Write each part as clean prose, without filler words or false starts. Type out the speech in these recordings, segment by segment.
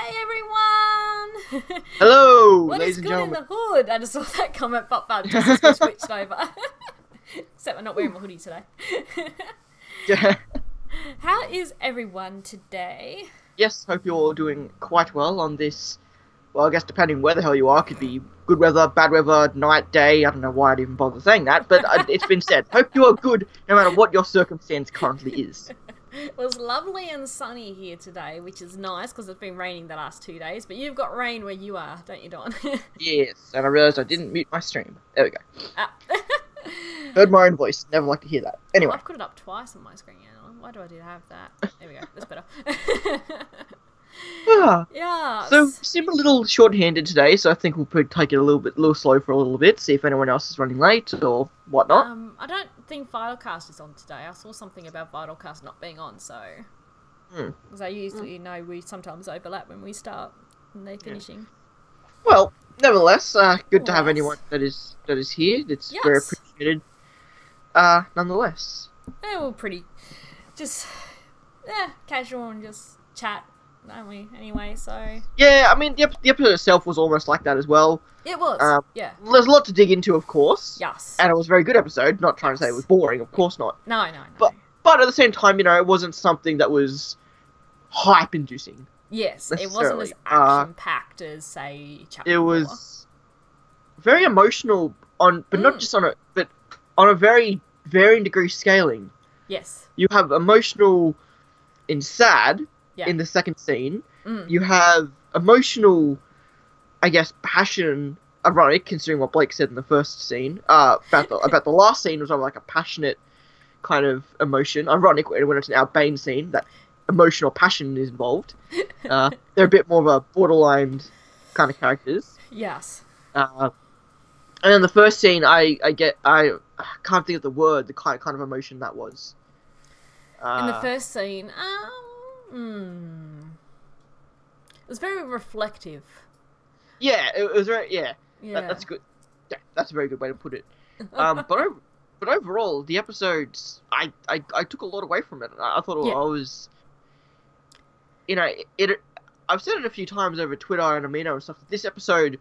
Hi everyone! Hello, What ladies is and good in gentlemen. the hood? I just saw that comment pop up just as we switched over. Except we're not wearing my hoodie today. Yeah. How is everyone today? Yes, hope you're all doing quite well on this. Well, I guess depending where the hell you are, could be good weather, bad weather, night, day. I don't know why I'd even bother saying that, but it's been said. Hope you are good, no matter what your circumstance currently is. It was lovely and sunny here today, which is nice because it's been raining the last 2 days. But you've got rain where you are, don't you, Don? Yes, and I realised I didn't mute my stream. There we go. Ah. Heard my own voice. Never like to hear that. Anyway. I've put it up twice on my screen. Why do I have that? There we go. That's better. Yeah. So seem a little short-handed today, so I think we'll probably take it a little slow for a little bit, see if anyone else is running late or whatnot. I don't think Vitalcast is on today. I saw something about Vitalcast not being on, so because I usually know we sometimes overlap when we start and they're finishing. Well, nevertheless, good to have anyone that is here. It's very appreciated. Nonetheless. Yeah, we're pretty just casual and just chat, aren't we? Anyway, so yeah, I mean the episode itself was almost like that as well. It was. Yeah. There's a lot to dig into, of course. Yes. And it was a very good episode. Not trying to say it was boring, of course not. No. But at the same time, it wasn't something that was hype-inducing. Yes, it wasn't as action-packed as, say, chapter 4. It was very emotional but not just but on a very varying degree scaling. Yes. You have emotional in sad in the second scene. You have emotional, I guess, passion, ironic, considering what Blake said in the first scene. About the last scene was like a passionate kind of emotion. Ironic when it's an Albane scene, that emotional passion is involved. They're a bit more of a borderline kind of characters. Yes. And in the first scene, I can't think of the word, the kind of emotion that was. In the first scene, it was very reflective. Yeah, it was very that's good. Yeah, that's a very good way to put it. But overall, the episodes, I took a lot away from it. I thought I was, I've said it a few times over Twitter and Amino and stuff. This episode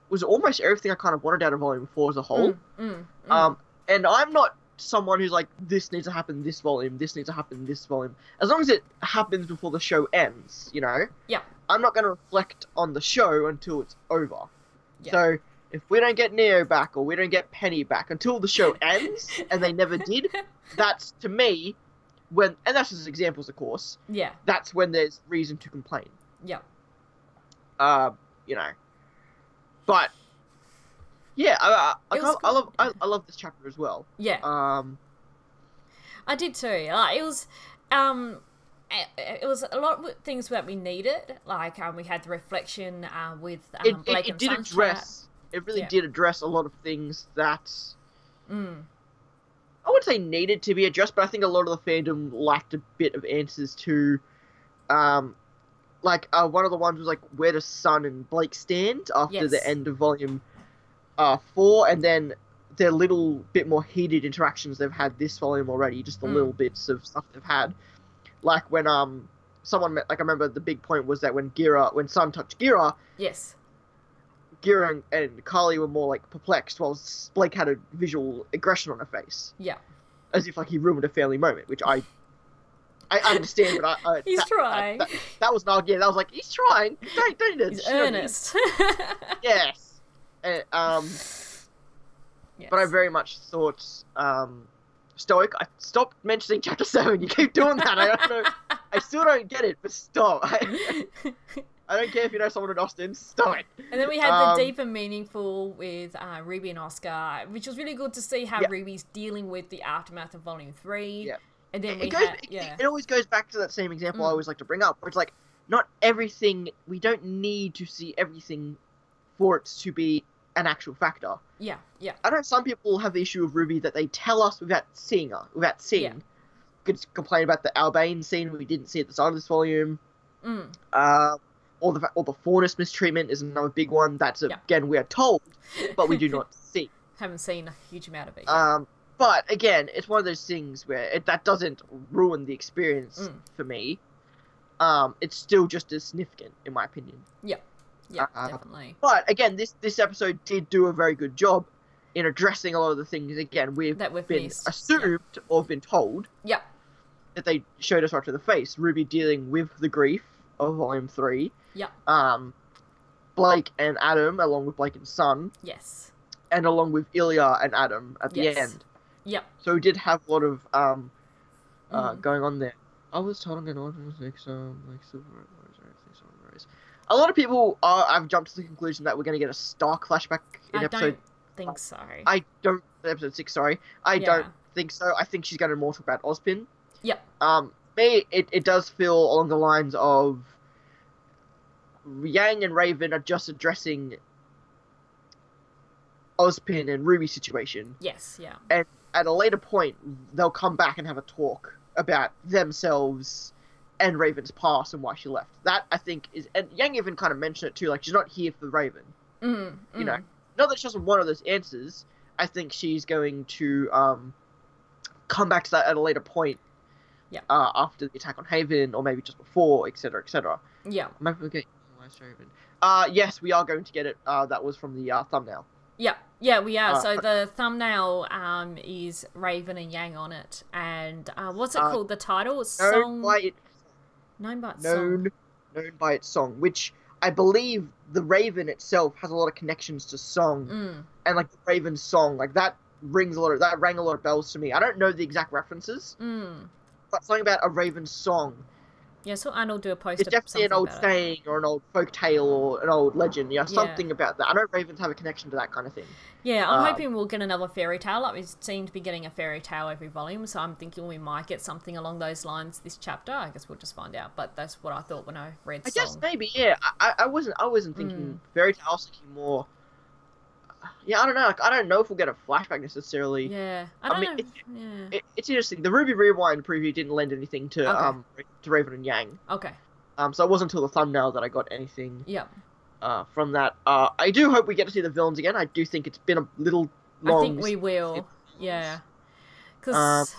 was almost everything I kind of wanted out of Volume 4 as a whole. And I'm not someone who's like, this needs to happen in this volume, this needs to happen in this volume. As long as it happens before the show ends, Yeah. I'm not going to reflect on the show until it's over. Yeah. So, if we don't get Neo back or we don't get Penny back until the show ends, and they never did, that's, to me, and that's just examples, of course. Yeah. That's when there's reason to complain. Yeah. But yeah, I love this chapter as well. Yeah. I did too. It was a lot of things that we needed. Like we had the reflection with Blake and Sunshine. It really did address a lot of things that I wouldn't say needed to be addressed, but I think a lot of the fandom lacked a bit of answers to. One of the ones was like, where does Sun and Blake stand after the end of Volume 4, and then their little bit more heated interactions they've had this volume already, just the little bits of stuff they've had. Like when someone met, I remember the big point was that when Sun touched Gira, yes, Gira and Carly were more like perplexed, while Blake had a visual aggression on her face. Yeah. As if like he ruined a family moment, which I understand, but he's trying. That was not. Yeah, that was like, he's trying. Don't he's earnest. Yes. Yes. But I very much thought Stoic. I stopped mentioning Chapter 7. You keep doing that. I don't know. I still don't get it, but stop. I don't care if you know someone in Austin. Stop it. And then we had the deep and meaningful with RWBY and Oscar, which was really good to see how RWBY's dealing with the aftermath of Volume 3. Yeah. And then it always goes back to that same example I always like to bring up, where it's like, not everything, we don't need to see everything for it to be an actual factor. Yeah. I know some people have the issue of RWBY that they tell us without seeing. Yeah. Could complain about the Albane scene we didn't see at the start of this volume. Or the Faunus mistreatment is another big one. That's again, we are told, but we do not see. Haven't seen a huge amount of it. But again, it's one of those things where that doesn't ruin the experience for me. it's still just as significant, in my opinion. Yeah, yeah, definitely. But again, this episode did do a very good job in addressing a lot of the things, again, we've been missed. assumed or been told. Yeah. That they showed us right to the face. RWBY dealing with the grief of Volume 3. Yeah. Blake and Adam, along with Blake and Sun. Yes. And along with Ilya and Adam at the end. Yep. So we did have a lot of going on there. I was told I'm going to a lot of people I've jumped to the conclusion that we're going to get a Stark flashback in episode... think so. Episode 6, sorry. I don't think so. I think she's going to more talk about Ozpin. Yep. It does feel along the lines of Yang and Raven are just addressing Ozpin and RWBY situation. Yes, yeah. And at a later point, they'll come back and have a talk about themselves and Raven's past and why she left. That, I think, is... And Yang even kind of mentioned it, too. Like, she's not here for Raven. You know? Not that she doesn't want all those answers. I think she's going to come back to that at a later point. Yeah. After the attack on Haven, or maybe just before, etc., etc. Yeah. Maybe we'll get Raven. Yes, we are going to get it. That was from the thumbnail. Yeah. Yeah, we are. So the thumbnail is Raven and Yang on it, and what's it called? The title song. Known by its song, which I believe the Raven itself has a lot of connections to song, and like the Raven song, like that rang a lot of bells to me. I don't know the exact references, but something about a Raven song. Yeah, so Arnold do a post. It's definitely an old saying or an old folk tale or an old legend. Yeah, something about that. I know Ravens have a connection to that kind of thing. Yeah, I'm hoping we'll get another fairy tale. Like we seem to be getting a fairy tale every volume, so I'm thinking we might get something along those lines this chapter. I guess we'll just find out. But that's what I thought when I read. I guess maybe, yeah. I wasn't thinking fairy tale. I was thinking more. Yeah, I don't know. Like, I don't know if we'll get a flashback necessarily. Yeah, I mean, it's interesting. The RWBY Rewind preview didn't lend anything to Raven and Yang. Okay. So it wasn't until the thumbnail that I got anything. Yep. From that, I do hope we get to see the villains again. I do think it's been a little long. I think we will. Yeah. Because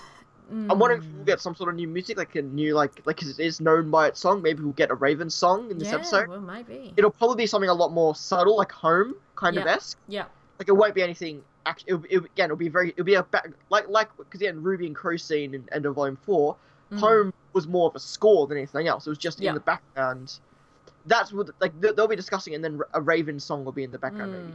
I'm wondering if we'll get some sort of new music, like a new because it is known by its song. Maybe we'll get a Raven song in this episode. Well, maybe. It'll probably be something a lot more subtle, like Home kind of esque. Yeah. Like it won't be anything. It'll be a because RWBY and Crow scene in end of Volume 4, Home was more of a score than anything else. It was just in the background. That's what they'll be discussing, and then a Raven song will be in the background maybe.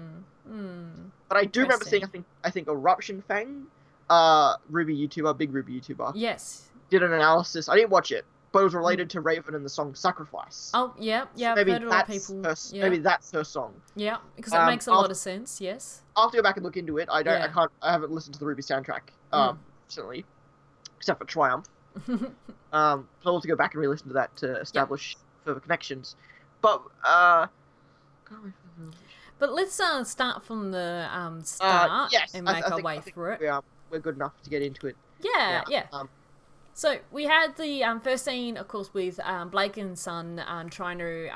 But I do remember seeing I think Eruption Fang, RWBY YouTuber, big RWBY YouTuber. Yes. Did an analysis. I didn't watch it, but it was related to Raven and the song Sacrifice. Oh, yeah, yeah, so maybe I've heard a lot of people. Maybe that's her song. Yeah, because it makes a lot of sense, yes. I'll have to go back and look into it. I haven't listened to the RWBY soundtrack, recently, except for Triumph. So I'll have to go back and re-listen to that to establish further connections. But, But let's start from the start and make our way through it. We're good enough to get into it. Yeah. So we had the first scene, of course, with Blake and Sun trying to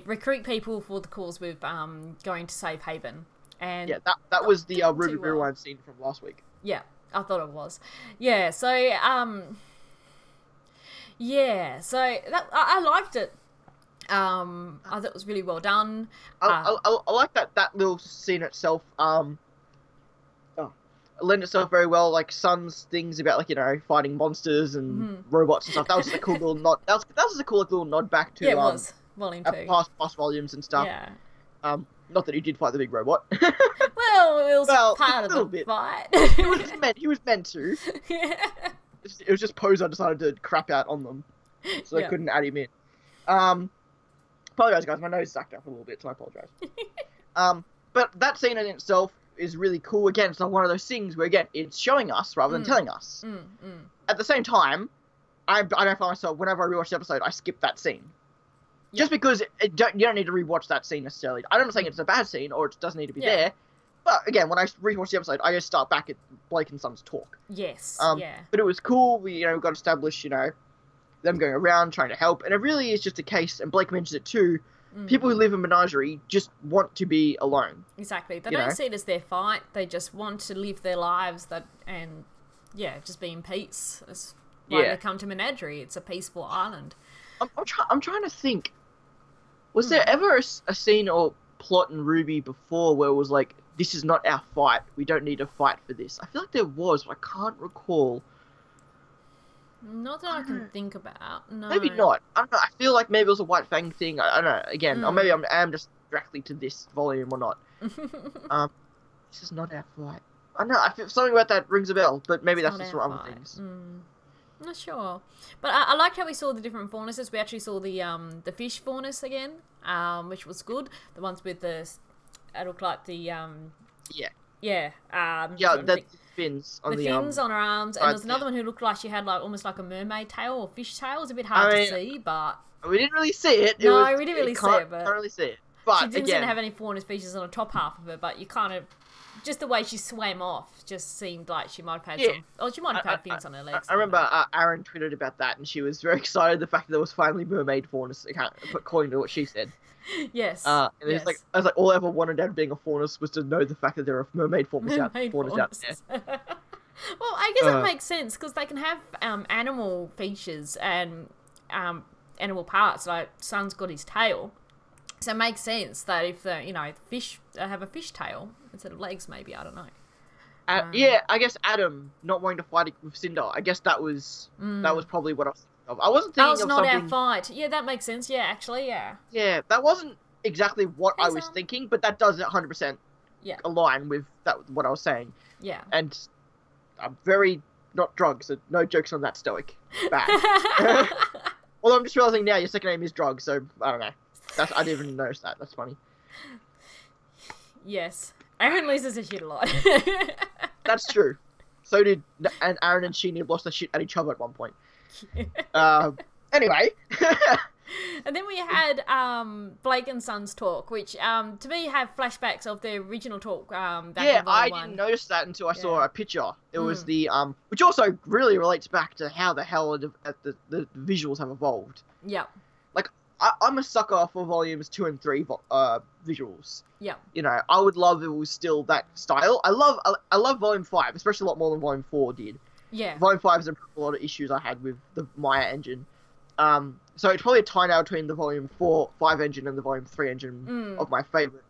recruit people for the cause with going to save Haven. And yeah, that was the RWBY Rewind scene from last week. Yeah, I thought it was. Yeah, so I liked it. I thought it was really well done. I like that little scene itself. Lend itself very well, like Sun's things about fighting monsters and robots and stuff. That was just a cool little nod. That was a cool little nod back to it was Volume 2, past volumes and stuff. Yeah. Not that he did fight the big robot. Well, it was part of the fight. He was meant to. Yeah. It was just Poser decided to crap out on them, so they couldn't add him in. Apologize, guys. My nose sucked up a little bit, so I apologize. But that scene in itself is really cool. Again, it's not one of those things where, again, it's showing us rather than telling us. At the same time, I don't find myself, whenever I rewatch the episode, I skip that scene. Just because you don't need to rewatch that scene necessarily. I'm not saying it's a bad scene or it doesn't need to be there. But again, when I rewatch the episode, I just start back at Blake and Sun's talk. Yes. But it was cool. We got established, them going around trying to help, and it really is just a case. And Blake mentions it too. People who live in Menagerie just want to be alone. Exactly. They don't see it as their fight. They just want to live their lives just be in peace. That's why they come to Menagerie. It's a peaceful island. I'm trying to think. Was there ever a scene or plot in RWBY before where it was like, this is not our fight, we don't need to fight for this? I feel like there was, but I can't recall. Not that I can think about. No. Maybe not. I don't know. I feel like maybe it was a White Fang thing. I don't know. Again, or maybe I am just directly to this volume or not. This is not our fight. I don't know. I feel something about that rings a bell, but maybe that's just for other things. Not sure, but I liked how we saw the different faunuses. We actually saw the fish faunus again, which was good. The ones with the, it looked like the the fins on the fins on her arms, and there's another one who looked like she had like almost like a mermaid tail or fish tail. It was a bit hard to see, but we didn't really see it. We didn't really see it, but can't really see it. But she didn't seem to have any faunus features on the top half of it. But you kind of, just the way she swam off, just seemed like she might have had some. Oh, she might have had fins on her legs. I remember Aaron tweeted about that, and she was very excited the fact that there was finally mermaid faunus, according to what she said. Yes. And it's like, I was like, all I ever wanted out of being a faunus was to know the fact that there are mermaid faunus out there. Well, I guess that makes sense because they can have animal features and animal parts. Like Sun's got his tail, so it makes sense that if the fish have a fish tail instead of legs, maybe, I don't know. Yeah, I guess Adam not wanting to fight with Cinder. I guess that was probably what I was thinking of. I wasn't thinking of something. That was not our fight. Yeah, that makes sense. Yeah, actually, yeah. Yeah, that wasn't exactly what I was thinking, but that does 100% align with what I was saying. Yeah. And I'm very not drugs, so no jokes on that, Stoic. Bad. Although I'm just realizing now your second name is Drug, so I don't know. I didn't even notice that. That's funny. Yes. Aaron loses his shit a lot. That's true. So did Aaron and Sheeny lost their shit at each other at one point. Anyway. And then we had Blake and Son's talk, which to me have flashbacks of the original talk back in Volume 1. I didn't notice that until I saw a picture. It was the which also really relates back to how the hell the visuals have evolved. Yeah. Like I'm a sucker for volumes 2 and 3 visuals. Yeah. I would love if it was still that style. I love Volume 5, especially a lot more than Volume 4 did. Yeah. Volume 5 has improved a lot of issues I had with the Maya engine. So it's probably a tie now between the Volume 5 engine and the Volume 3 engine of my favourite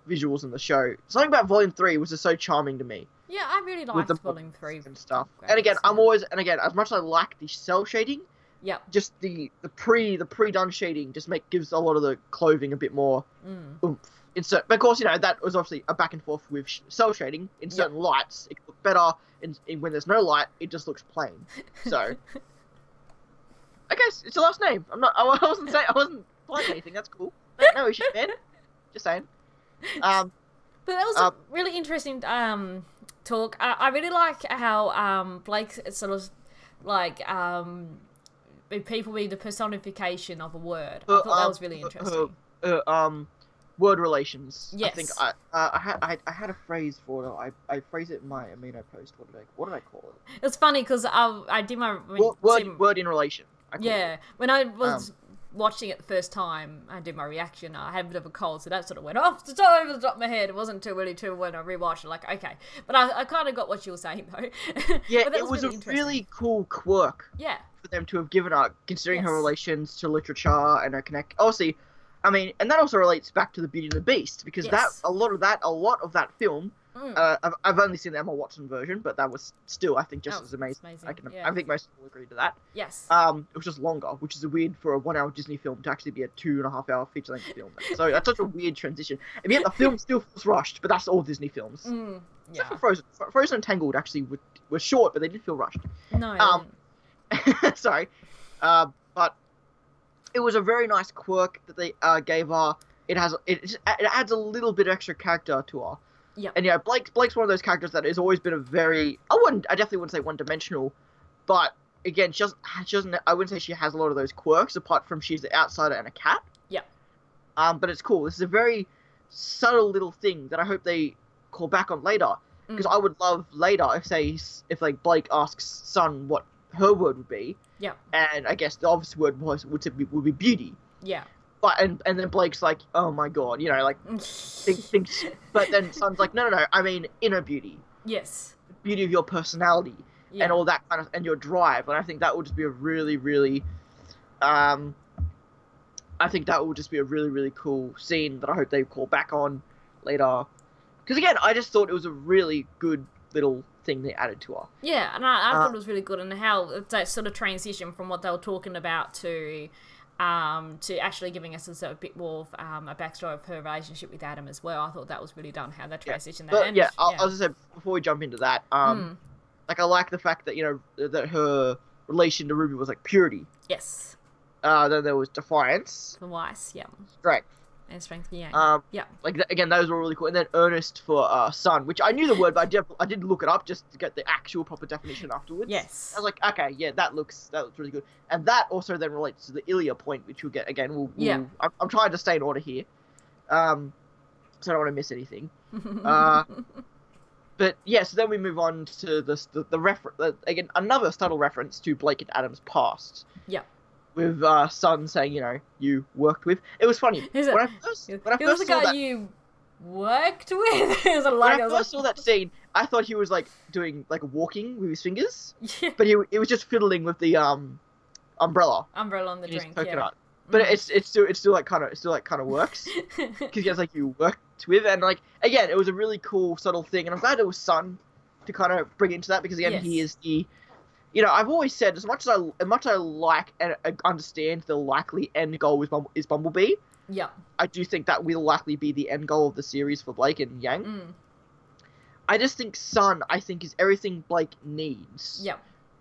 visuals in the show. Something about Volume 3 was just so charming to me. Yeah, I really liked Volume 3 and stuff. And again, as much as I like the cell shading, just the pre-done shading just gives a lot of the clothing a bit more oomph. But of course, that was obviously a back and forth with cell shading. In certain lights, it looked better. In when there's no light, it just looks plain. So, I guess it's the last name. I wasn't playing anything. That's cool. No issue, man. Just saying. But that was a really interesting talk. I really like how Blake sort of like people being the personification of a word. I thought that was really interesting. Word relations. Yes. I think I had a phrase for it. I phrased it in my Amino post. What did I call it? It's funny because I did my word in relation. When I was watching it the first time, I did my reaction. I had a bit of a cold, so that sort of went off the top of my head. It wasn't too when I rewatched it. Like, okay, but I kind of got what you were saying though. Yeah, it was a really cool quirk. Yeah. For them to have given her, considering her relations to literature and her connect. Obviously, I mean, and that also relates back to the Beauty and the Beast because a lot of that film. I've only seen the Emma Watson version, but that was still, I think, just as amazing. I think most people agree to that. Yes. It was just longer, which is weird for a 1 hour Disney film to actually be a 2.5 hour feature length film. So that's such a weird transition. And yet the film still feels rushed, but that's all Disney films. Except for Frozen. Frozen and Tangled actually were short, but they did feel rushed. No. Sorry. But it was a very nice quirk that they gave her. It adds a little bit extra character to her. Yeah. And Blake's one of those characters that has always been a very I definitely wouldn't say one-dimensional, but again, she doesn't I wouldn't say she has a lot of those quirks apart from she's the outsider and a cat. Yeah. But it's cool. This is a very subtle little thing that I hope they call back on later because I would love later if Blake asks Sun what her word would be. Yeah. And I guess the obvious word would be beauty. Yeah. But and then Blake's like, oh my god, thinks. But then Sun's like, no, I mean inner beauty. Yes. The beauty of your personality and all that kind of and your drive. And I think that would just be a really, really I think that will just be a really, really cool scene that I hope they call back on later. Because again, I just thought it was a really good little thing they added to her. Yeah, and I thought it was really good, and how that sort of transition from what they were talking about to actually giving us a bit more of a backstory of her relationship with Adam as well. I thought that was really done, how they transitioned that. And, I was gonna say, before we jump into that, like, I like the fact that, you know, that her relation to Ruby was like purity. Yes. Then there was defiance. For Weiss, yeah. Strength. And strength for Yang. Like, again, those were really cool. And then earnest for sun, which I knew the word, but I did look it up just to get the actual proper definition afterwards. Yes. I was like, okay, yeah, that looks really good. And that also then relates to the Ilya point, which we'll get again. I'm trying to stay in order here, so I don't want to miss anything. But yeah, so then we move on to the reference again, another subtle reference to Blake and Adam's past. Yeah. With Sun saying, you know, you worked with. It was funny. When I first saw that, you worked with. When I first saw that scene, I thought he was like doing like walking with his fingers, but he was just fiddling with the umbrella. Umbrella on the drink. Coconut. But it still like kind of works because he has like you worked with, and like again, it was a really cool subtle thing, and I'm glad it was Sun to kind of bring into that because again, he is the. You know, I've always said, as much as I like and understand the likely end goal is Bumblebee, I do think that will likely be the end goal of the series for Blake and Yang. I just think Sun, is everything Blake needs. Yeah.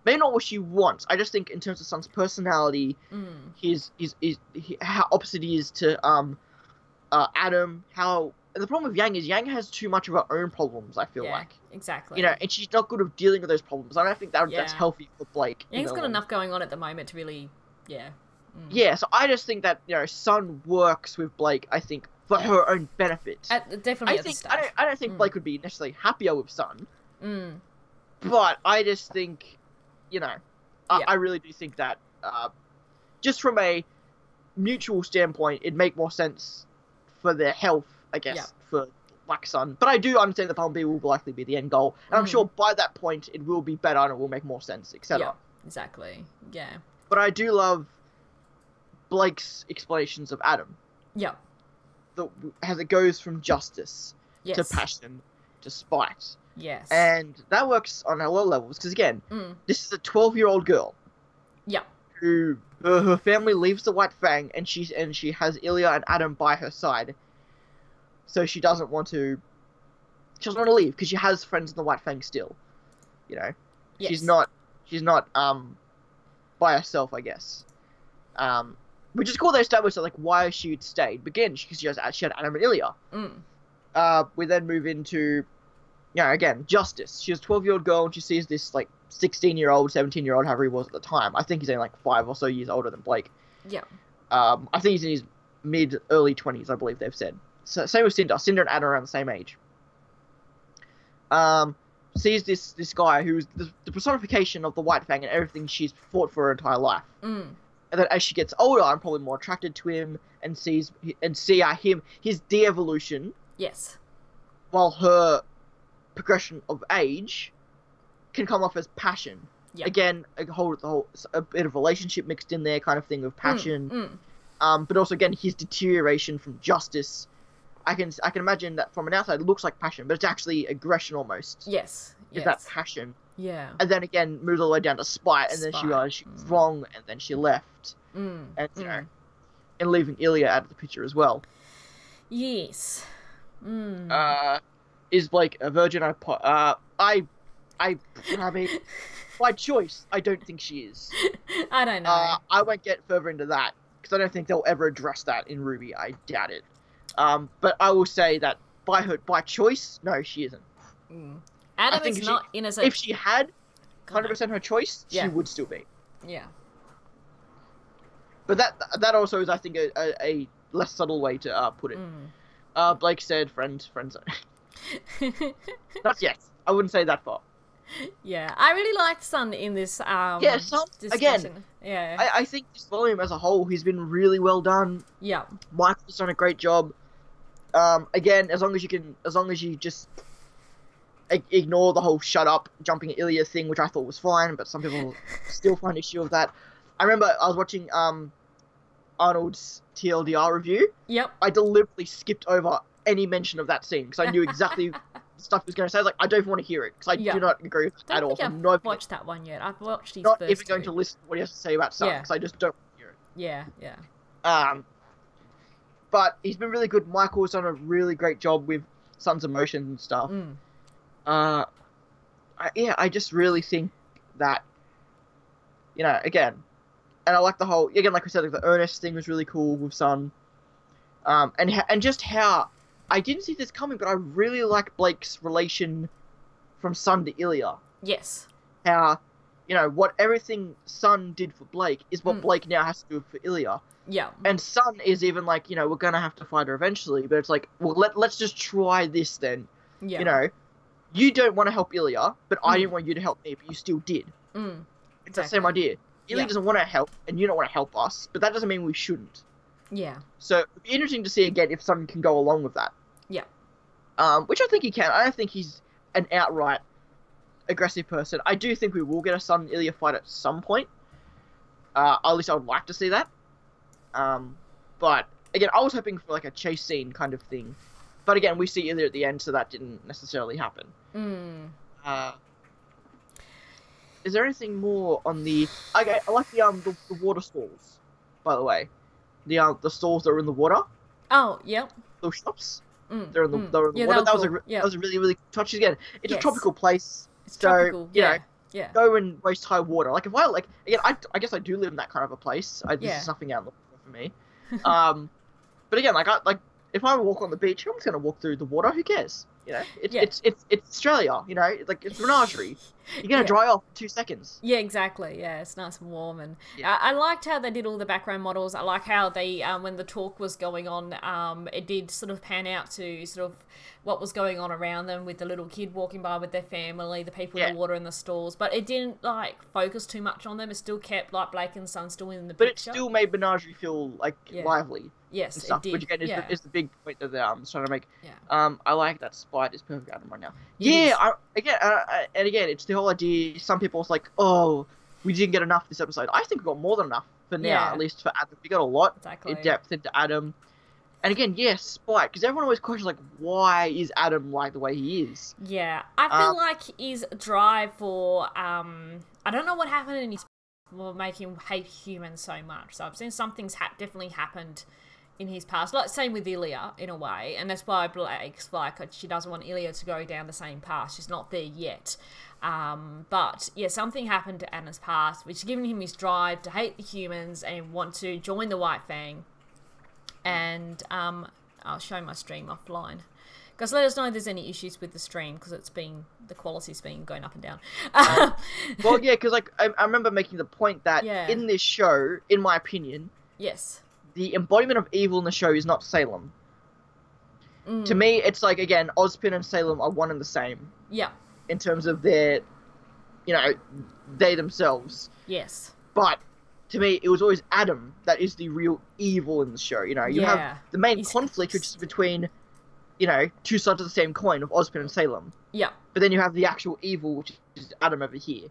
Maybe not what she wants. I just think in terms of Sun's personality, how opposite he is to Adam, and the problem with Yang is Yang has too much of her own problems, I feel like. Exactly. You know, and she's not good at dealing with those problems. I don't think that's healthy for Blake. Yang's got enough going on at the moment to really, Yeah, so I just think that, you know, Sun works with Blake, I think, for her own benefit. Definitely at the start. I don't think Blake would be necessarily happier with Sun. But I just think, you know, I really do think that, just from a mutual standpoint, it'd make more sense for their health, I guess, for Black Sun. But I do understand that Bumblebee will likely be the end goal. And I'm sure by that point it will be better and it will make more sense, etc. Yeah, exactly. Yeah. But I do love Blake's explanations of Adam. Yeah. As it goes from justice to passion to spite. Yes. And that works on a lot of levels. Because again, this is a 12-year-old girl. Yeah. Who her family leaves the White Fang and she has Ilya and Adam by her side. So she doesn't want to leave because she has friends in the White Fang still. You know, she's not by herself, I guess. Which is cool. They established that, like, why she stayed. Again, because she had Adam and Ilya. We then move into, again, justice. She's a 12-year-old girl and she sees this like 16-year-old, 17-year-old, however he was at the time. I think he's only like 5 or so years older than Blake. Yeah. I think he's in his early 20s, I believe they've said. So, same with Cinder. Cinder and Adam are around the same age. Sees this guy who's the personification of the White Fang and everything she's fought for her entire life. And then as she gets older, I'm probably more attracted to him and see his de-evolution. Yes. While her progression of age can come off as passion. Yep. Again, a bit of relationship mixed in there, kind of thing of passion. But also again his deterioration from justice. I can imagine that from an outside it looks like passion, but it's actually aggression almost. Yes. Is that passion? Yeah. And then again moves all the way down to spite, and then she realized she was wrong, and then she left. And and leaving Ilya out of the picture as well. Yes. Is Blake a virgin? I mean, by choice, I don't think she is. I don't know. I won't get further into that because I don't think they'll ever address that in RWBY. I doubt it. But I will say that by choice, no, she isn't. Adam is not innocent. If she had 100% her choice, she would still be. Yeah. But that also is, I think, a less subtle way to put it. Blake said, friends. Not yet. I wouldn't say that far. Yeah, I really liked Sun in this. Sun again. Yeah, I think this volume as a whole, he's been really well done. Yeah, Michael's done a great job. Again, as long as you just ignore the whole shut up jumping at Ilya thing, which I thought was fine, but some people still find issue of that. I remember I was watching Arnold's TLDR review. Yep. I deliberately skipped over any mention of that scene because I knew exactly the stuff he was going to say. I was like, I don't even want to hear it because I do not agree with it at all. I've not watched that one yet. I've watched his not first even going to listen to what he has to say about Sun because I just don't want to hear it. Yeah. But he's been really good. Michael's done a really great job with Sun's emotions and stuff. I just really think that, again, and I like the whole, again, like we said, like the Ernest thing was really cool with Sun. And just how, I didn't see this coming, but I really like Blake's relation from Sun to Ilya. Yes. How, what everything Sun did for Blake is what Blake now has to do for Ilya. Yeah. And Sun is even like, we're going to have to fight her eventually, but it's like, well, let's just try this then. Yeah. You don't want to help Ilya, but I didn't want you to help me, but you still did. It's the same idea. Ilya doesn't want to help, and you don't want to help us, but that doesn't mean we shouldn't. Yeah. So, it'd be interesting to see again if Sun can go along with that. Yeah. Which I think he can. I don't think he's an outright aggressive person. I do think we will get a Sun Ilya fight at some point. At least I would like to see that. But again, I was hoping for like a chase scene kind of thing. But again, we see Ilya at the end, so that didn't necessarily happen. Is there anything more on the? I like the water stalls, by the way. The stalls that are in the water. Oh, yep. Those shops. They're in the water. That was a really, really touchy. Again, it's a tropical place. It's tropical. Yeah. Go and waste high water. Like if I I guess I do live in that kind of a place. This is nothing out of the water for me. But again, if I walk on the beach, I'm just gonna walk through the water. Who cares? It's Australia. Like it's menagerie. You're gonna dry off in 2 seconds. Yeah, exactly. Yeah, it's nice and warm, and I liked how they did all the background models. I like how they, when the talk was going on, it did sort of pan out to sort of what was going on around them with the little kid walking by with their family, the people in the water in the stalls, but it didn't like focus too much on them. It still kept like Blake and Sun still in the picture. But it still made Menagerie feel like lively. Yes, and stuff, it did. Which again is the big point that I was trying to make. Yeah. I like that Spite is perfect Adam right now. Again, it's the whole idea. Some people was like, oh, we didn't get enough this episode. I think we got more than enough for now, at least for Adam. We got a lot in depth into Adam. And again, Spite, because everyone always questions, like, why is Adam like the way he is? Yeah, I feel like his drive for, I don't know what happened in his will make him hate humans so much. So I've seen some things definitely happened in his past. Like, same with Ilya, in a way. And that's why Blake's like, she doesn't want Ilya to go down the same path. She's not there yet. But, yeah, something happened to Anna's past, which has given him his drive to hate the humans and want to join the White Fang. And I'll show my stream offline. Guys, let us know if there's any issues with the stream, because the quality's been going up and down. Well, yeah, because like I remember making the point that in this show, in my opinion, the embodiment of evil in the show is not Salem. To me, it's like, again, Ozpin and Salem are one and the same. Yeah. In terms of their, they themselves. Yes. But to me, it was always Adam that is the real evil in the show. You have the main conflict, which is between, two sides of the same coin of Ozpin and Salem. Yeah. But then you have the actual evil, which is Adam over here.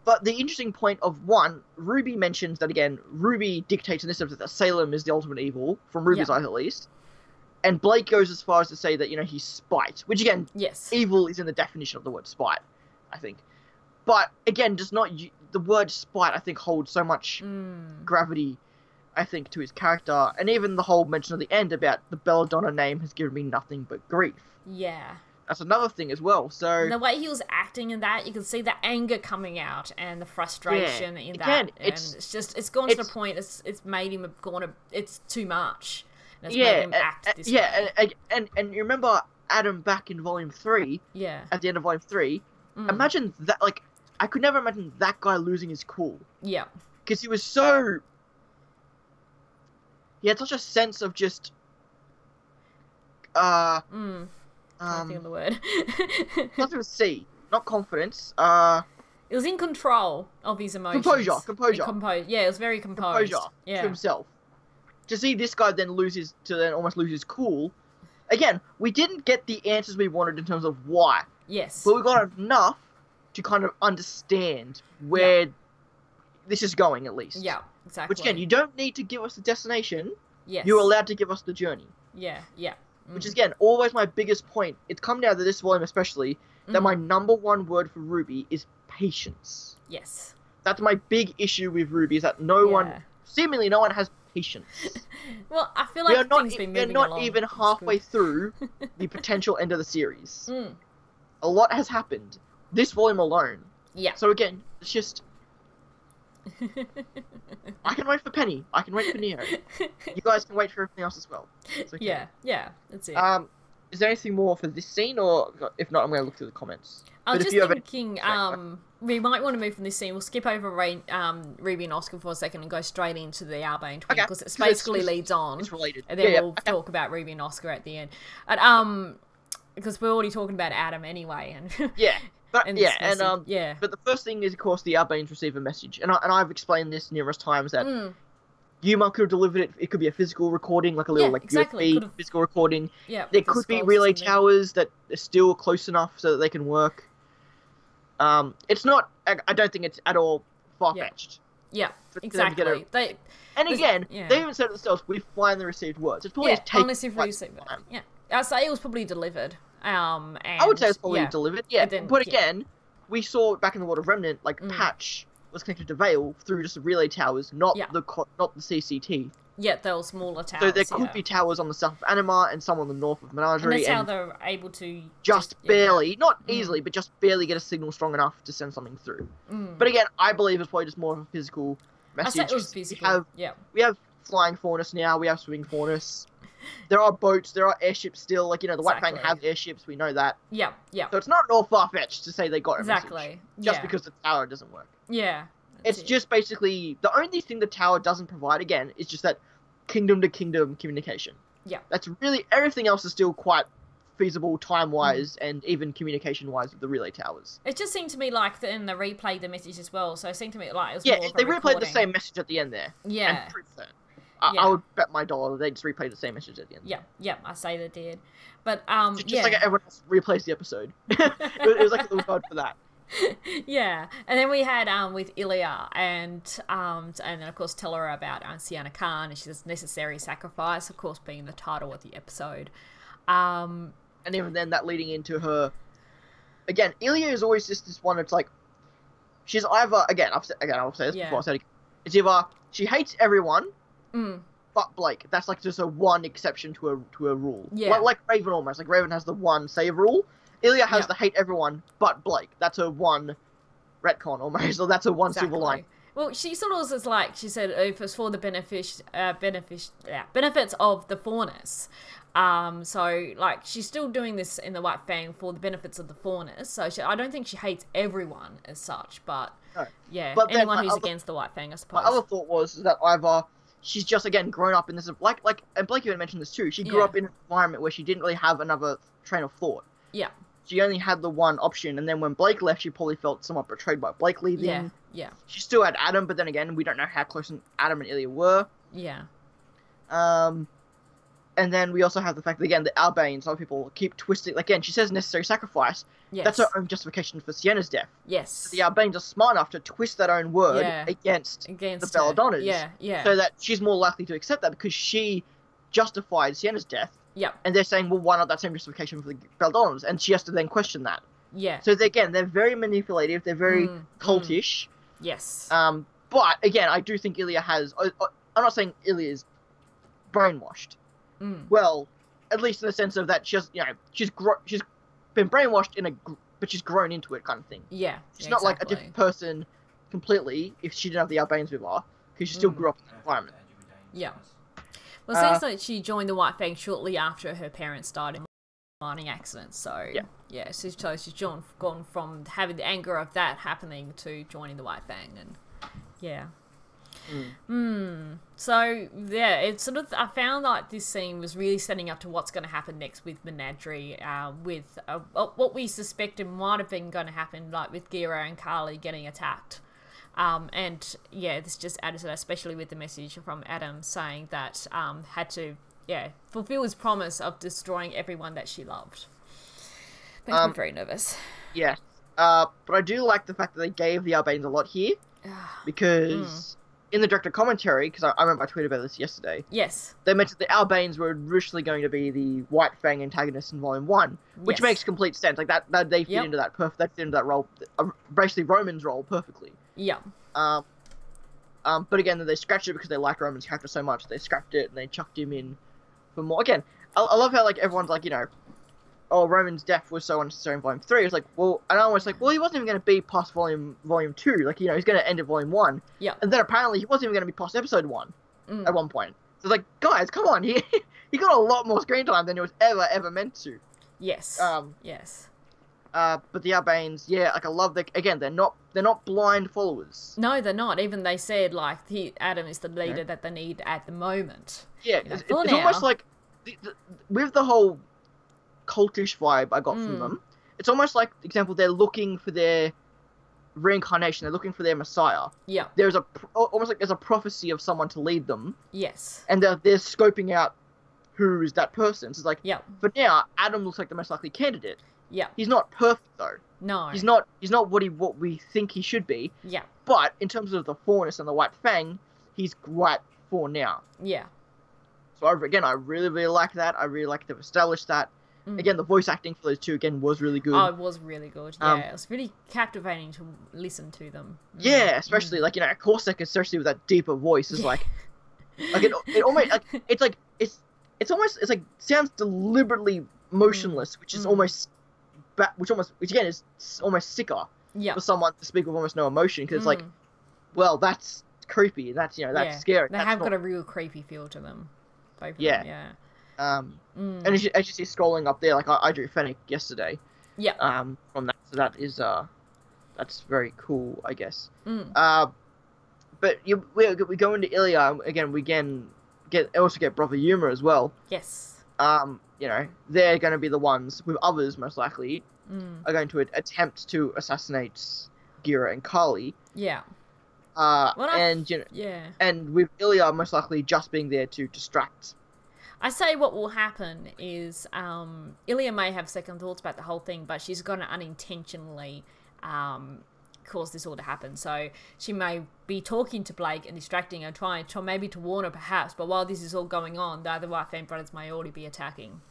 But the interesting point of one, RWBY mentions that, again, RWBY dictates in this episode that Salem is the ultimate evil, from RWBY's eyes at least. And Blake goes as far as to say that, he's spite. Which, again, evil is in the definition of the word spite, I think. But, again, the word spite, I think, holds so much gravity, I think, to his character. And even the whole mention at the end about the Belladonna name has given me nothing but grief. Yeah. That's another thing as well. So and the way he was acting in that, you can see the anger coming out and the frustration in that. And it's gone to the point, it's made him it's too much. And it's made him act this way. And you remember Adam back in Volume 3? Yeah. At the end of Volume 3? Imagine that, like, I could never imagine that guy losing his cool. Yeah. Because he was so... He had such a sense of just... I can't think of the word. Something with C. Not confidence. It was in control of his emotions. Composure. Yeah, it was very composed. Composure to himself. To see this guy then almost lose his cool. Again, we didn't get the answers we wanted in terms of why. Yes. But we got enough to kind of understand where this is going, at least. Yeah, exactly. Which, again, you don't need to give us the destination. Yes. You're allowed to give us the journey. Yeah, yeah. Which is, again, always my biggest point. It's come down to this volume especially, that my number one word for RWBY is patience. Yes. That's my big issue with RWBY, is that seemingly no one has patience. Well, I feel like things been moving along. We're not even halfway through the potential end of the series. A lot has happened. This volume alone. Yeah. So again, it's just... I can wait for Penny. I can wait for Neo. You guys can wait for everything else as well. It's okay. Yeah, that's it. Is there anything more for this scene, or if not, I'm going to look through the comments. I was just thinking, we might want to move from this scene. We'll skip over RWBY and Oscar for a second and go straight into the RWBY twin, because it basically leads on. It's related. And then we'll talk about RWBY and Oscar at the end. Because we're already talking about Adam anyway. And but the first thing is, of course, the RWBYs receive a message, and I've explained this numerous times that Yuma could have delivered it. It could be a physical recording, like a little USB physical recording. Yeah, there could be relay towers that are still close enough so that they can work. It's not. I don't think it's at all far-fetched. Yeah, exactly. They even said it themselves. We finally received words. It's probably time. Yeah, I'd say it was probably delivered. And, I would say it's probably delivered. Yeah, but again, we saw back in the World of Remnant, like Patch was connected to Vale through just the relay towers, not the CCT. Yeah, they were smaller towers. So there could be towers on the south of Anima and some on the north of Menagerie. And that's how they're able to just barely, not easily, but just barely get a signal strong enough to send something through. But again, I believe it's probably just more of a physical message. I say it was physical. We have flying faunus now. We have swimming faunus. There are boats. There are airships still. Like, the White Fang have airships. We know that. Yeah. So it's not at all far-fetched to say they got a message. Just because the tower doesn't work. Yeah. It's just basically... The only thing the tower doesn't provide, again, is just that kingdom-to-kingdom communication. Yeah. That's really... Everything else is still quite feasible time-wise and even communication-wise with the relay towers. It just seemed to me like they replayed the message as well. So it seemed to me like it was they replayed the same message at the end there. Yeah. And proof that. I would bet my dollar they just replayed the same message at the end. Yeah, I say they did. But, just like everyone else replays the episode. It was like a little code for that. Yeah, and then we had with Ilya and then of course tell her about Sienna Khan, and she says necessary sacrifice, of course being the title of the episode. And even then that leading into her again, Ilya is always just this one that's like she's either I'll say this before I said it. It's either she hates everyone but Blake. That's like just a one exception to a rule. Yeah. Like Raven almost. Like Raven has the one save rule. Ilya has the hate everyone but Blake. That's a one retcon almost. So that's a one silver line. Well, she sort of was like, she said, if it's for the benefits of the faunus. So, like, she's still doing this in the White Fang for the benefits of the faunus. So I don't think she hates everyone as such, but anyone who's against the White Fang, I suppose. My other thought was that either she's just, again, grown up in this, like, and Blake even mentioned this too, she grew up in an environment where she didn't really have another train of thought. Yeah. She only had the one option, and then when Blake left, she probably felt somewhat betrayed by Blake leaving. Yeah. She still had Adam, but then again, we don't know how close Adam and Ilya were. Yeah. And then we also have the fact that, again, the RWBYs, other people keep twisting. Again, she says necessary sacrifice. Yes. That's her own justification for Sienna's death. Yes. So the RWBYs are smart enough to twist that own word against the Belladonnas. Yeah. So that she's more likely to accept that because she justified Sienna's death. Yeah. And they're saying, well, why not that same justification for the Belladonnas? And she has to then question that. Yeah. So, they're very manipulative. They're very cultish. Yes. But, again, I do think Ilya has... I'm not saying Ilya is brainwashed. Well, at least in the sense of that she's been brainwashed but she's grown into it kind of thing. Yeah. She's not like a different person completely if she didn't have the RWBYs with her, because she still grew up in the environment. Yeah. Well, it seems like she joined the White Fang shortly after her parents died in mining accidents. So, she's gone from having the anger of that happening to joining the White Fang. And, So, it's sort of... I found like this scene was really setting up to what's going to happen next with Menagerie, with what we suspected might have been going to happen, like with Gira and Carly getting attacked. This just added to that, especially with the message from Adam saying that had to, fulfill his promise of destroying everyone that she loved. Makes me very nervous. Yeah. But I do like the fact that they gave the RWBYs a lot here. because in the director commentary, because I remember I tweeted about this yesterday. Yes. They mentioned the Albanes were originally going to be the White Fang antagonists in Volume 1, which makes complete sense. Like that they fit into that that fit into that role, basically Roman's role perfectly. Yeah. But again, they scratched it because they like Roman's character so much. They scrapped it and they chucked him in for more. Again, I love how like everyone's like, you know, oh, Roman's death was so unnecessary in Volume 3. It's like, well, and I was like, well, he wasn't even going to be past Volume 2. Like, you know, he's going to end at Volume 1. Yeah. And then apparently he wasn't even going to be past Episode 1 at one point. So it's like, guys, come on, he got a lot more screen time than he was ever meant to. Yes. Yes. But the Albanes, yeah, like I love that. Again, they're not blind followers. No, they're not. Even they said like Adam is the leader that they need at the moment. Yeah, you know, it's almost like with the whole cultish vibe I got from them. It's almost like, for example, they're looking for their reincarnation. They're looking for their messiah. Yeah. There's almost like there's a prophecy of someone to lead them. Yes. And they're scoping out who is that person. So it's like, for now, Adam looks like the most likely candidate. Yeah. He's not perfect though. No. He's not what we think he should be. Yeah. But in terms of the Faunus and the White Fang, he's right for now. Yeah. So again, I really like that. I really like they've established that. Again, the voice acting for those two again was really good. Oh, it was really good. Yeah, it was really captivating to listen to them. Yeah, especially like, you know, Corsac, especially with that deeper voice, is like it almost like it's almost sounds deliberately motionless, which is almost which again is almost sicker for someone to speak with almost no emotion, because it's like, well, that's creepy, and that's, you know, that's scary. They have got a real creepy feel to them. Both of them, yeah. And as you see scrolling up there, like I drew Fennec yesterday. Yeah. From that, so that is that's very cool, I guess. But we go into Ilya again. We also get Brother Yuma as well. Yes. You know, they're going to be the ones with others most likely are going to attempt to assassinate Gira and Kali. Yeah. And you know, and with Ilya most likely just being there to distract. I say what will happen is Ilya may have second thoughts about the whole thing, but she's going to unintentionally cause this all to happen. So she may be talking to Blake and distracting her, trying maybe to warn her perhaps, but while this is all going on, the other White Fang brothers may already be attacking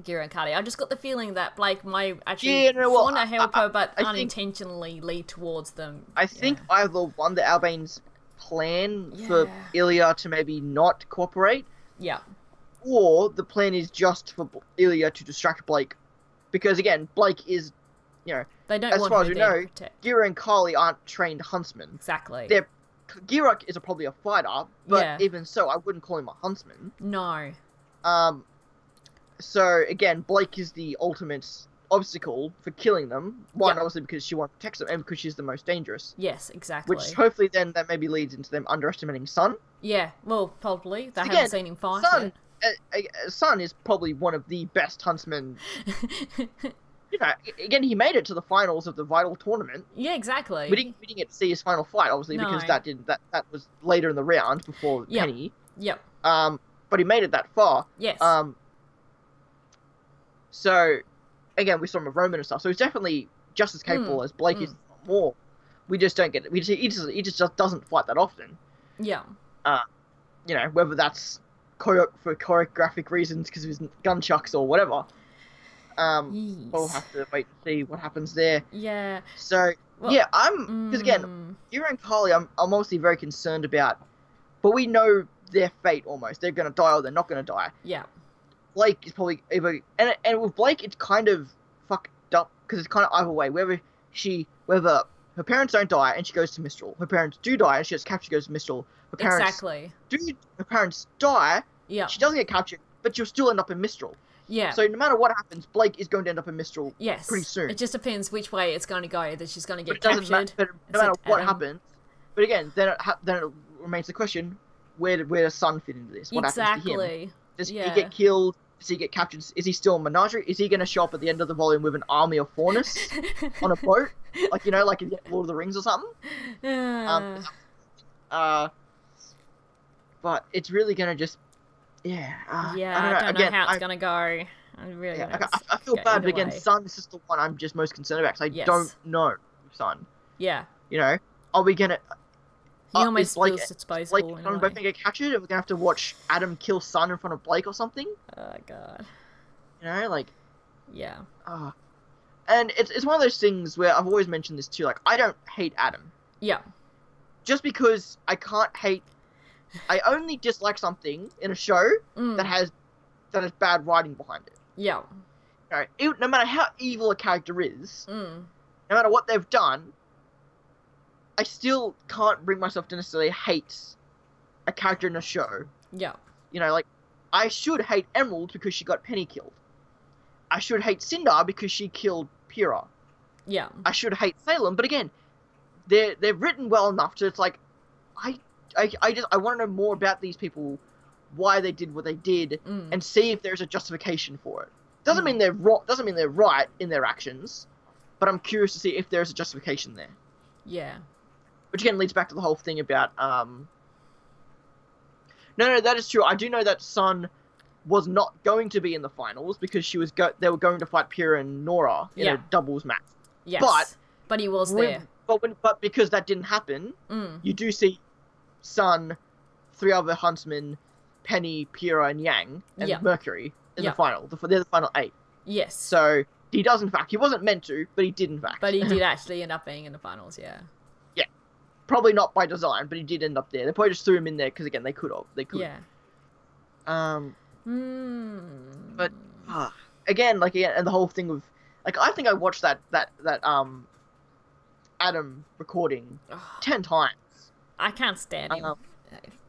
Gira and Kali. I just got the feeling that Blake may actually want to help her, but unintentionally lead towards them. I think either one, the Albanes plan for Ilya to maybe not cooperate. Yeah. Or the plan is just for Ilya to distract Blake. Because, again, Blake is, you know, they don't as want far as we know, protect. Gira and Kali aren't trained huntsmen. Exactly. Gira is probably a fighter, but even so, I wouldn't call him a huntsman. No. So, again, Blake is the ultimate obstacle for killing them. One, obviously, because she wants to protect them, and because she's the most dangerous. Yes, exactly. Which hopefully then that maybe leads into them underestimating Sun. Yeah, well, probably. They haven't seen him fight yet. Sun is probably one of the best huntsmen. You know, again, he made it to the finals of the Vital tournament. Yeah, exactly. We didn't get to see his final fight, obviously, because that was later in the round before Penny. Yep. But he made it that far. Yes. So, again, we saw him with Roman and stuff. So he's definitely just as capable as Blake is, more. We just don't get it. He just doesn't fight that often. Yeah. You know, whether that's for choreographic reasons because of his gunchucks or whatever. We'll have to wait and see what happens there. Yeah. So, because again, Gira and Kali, I'm obviously very concerned about, but we know their fate almost. They're going to die or they're not going to die. Yeah. Blake is probably either, and with Blake, it's kind of fucked up because it's kind of either way. Whether her parents don't die and she goes to Mistral, her parents do die and she gets captured, goes to Mistral. Her parents die. Yeah. She doesn't get captured, but she'll still end up in Mistral. Yeah. So no matter what happens, Blake is going to end up in Mistral. Pretty soon. It just depends which way it's going to go. That she's going to get captured. But no matter what happens. But again, then it remains the question: where does Sun fit into this? What happens to him? Does he get killed? Does he get captured? Is he still a menagerie? Is he going to show up at the end of the volume with an army of Faunus on a boat, like like in Lord of the Rings or something? But it's really going to just, I don't know how it's going to go. I feel bad, but again, Sun is just the one I'm just most concerned about because I don't know Sun. Yeah. You know, are we going to... He almost feels disposable Blake in a way. both gonna get captured, and we're gonna have to watch Adam kill Sun in front of Blake or something. Oh god. You know, like. Yeah. And it's one of those things where I've always mentioned this too. Like, I don't hate Adam. Yeah. Just because I can't hate. I only dislike something in a show that has bad writing behind it. Yeah. No matter how evil a character is, no matter what they've done, I still can't bring myself to necessarily hate a character in a show. Yeah. You know, like, I should hate Emerald because she got Penny killed. I should hate Cinder because she killed Pyrrha. Yeah. I should hate Salem, but again, they're written well enough to, it's like, I want to know more about these people, why they did what they did, and see if there's a justification for it. Doesn't mean they're wrong. Doesn't mean they're right in their actions, but I'm curious to see if there's a justification there. Yeah. Which again leads back to the whole thing about No, that is true. I do know that Sun was not going to be in the finals because they were going to fight Pyrrha and Nora in a doubles match. Yes. But he was there. But because that didn't happen, you do see Sun, 3 other huntsmen, Penny, Pyrrha, and Yang, and Mercury in the final. They're the final 8. Yes. So he does, in fact. He wasn't meant to, but he did, in fact. But he did actually end up being in the finals, yeah. Yeah. Probably not by design, but he did end up there. They probably just threw him in there because, again, they could have. They could. Yeah. But again, and the whole thing with, like, I think I watched that Adam recording 10 times. I can't stand him.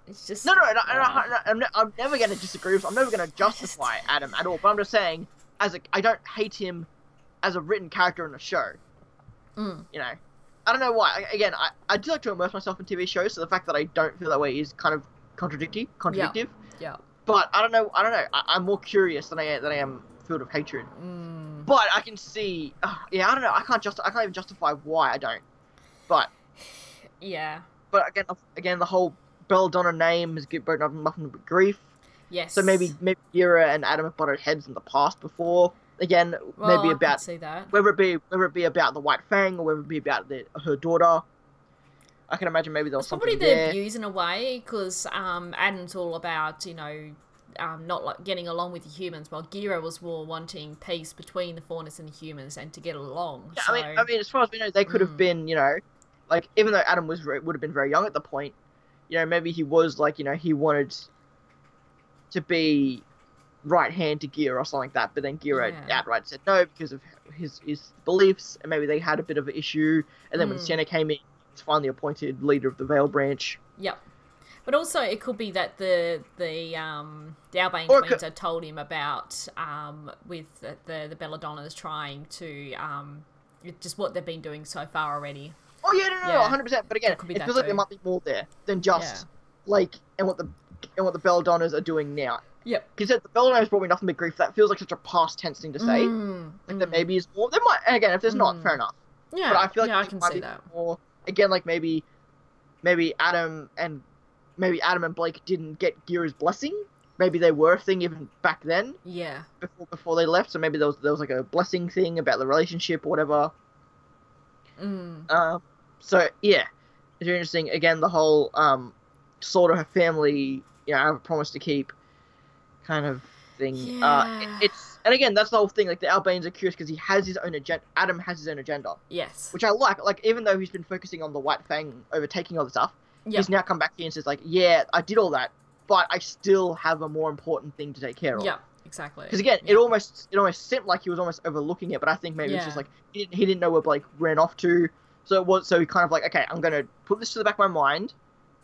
It's just no. I'm never going to disagree with. I'm never going to justify Adam at all. But I'm just saying, I don't hate him as a written character in a show. You know, I don't know why. Again, I do like to immerse myself in TV shows, so the fact that I don't feel that way is kind of contradictive. Yeah. But I don't know. I'm more curious than I am filled with hatred. But I can see. I don't know. I can't even justify why I don't. But yeah. But again, the whole Belladonna name has given nothing but grief. Yes. So maybe Gira and Adam have butted heads in the past before. Again, maybe about I can see that. whether it be about the White Fang or whether it be about her daughter. I can imagine maybe there was something probably there. their views in a way, because Adam's all about, not like getting along with the humans, while Gira was more wanting peace between the Faunus and the humans and to get along. Yeah, so... I mean, as far as we know, they could have been, like, even though Adam would have been very young at the point, maybe he was like, he wanted to be right hand to Gira or something like that, but then Gira outright said no because of his beliefs, and maybe they had a bit of an issue, and then when Sienna came in, he was finally appointed leader of the Vale branch. Yep. But also, it could be that the Albane Queens had told him about with the Belladonnas trying to just what they've been doing so far already. Oh yeah, no, 100%. But again, it feels like there might be more there than just Blake and what the Belladonnas are doing now. Yep. Because the Belladonnas brought me nothing but grief. That feels like such a past tense thing to say. There maybe is more. There might. And again, if there's not, fair enough. Yeah. But I feel like I can see that. More. Again, like maybe Adam and Blake didn't get Gira's blessing. Maybe they were a thing even back then. Yeah. Before they left, so maybe there was like a blessing thing about the relationship or whatever. So yeah, it's very interesting. Again, the whole slaughter her family, I have a promise to keep kind of thing. Yeah. And again, that's the whole thing. Like, the Albanes are curious because he has his own agenda. Adam has his own agenda. Yes. Which I like. Like, even though he's been focusing on the White Fang overtaking all the stuff, he's now come back here and says, like, yeah, I did all that, but I still have a more important thing to take care of. Yeah, exactly. Because again, it almost seemed like he was almost overlooking it, but I think maybe it's just like he didn't know where Blake ran off to. So he kind of like, okay, I'm gonna put this to the back of my mind,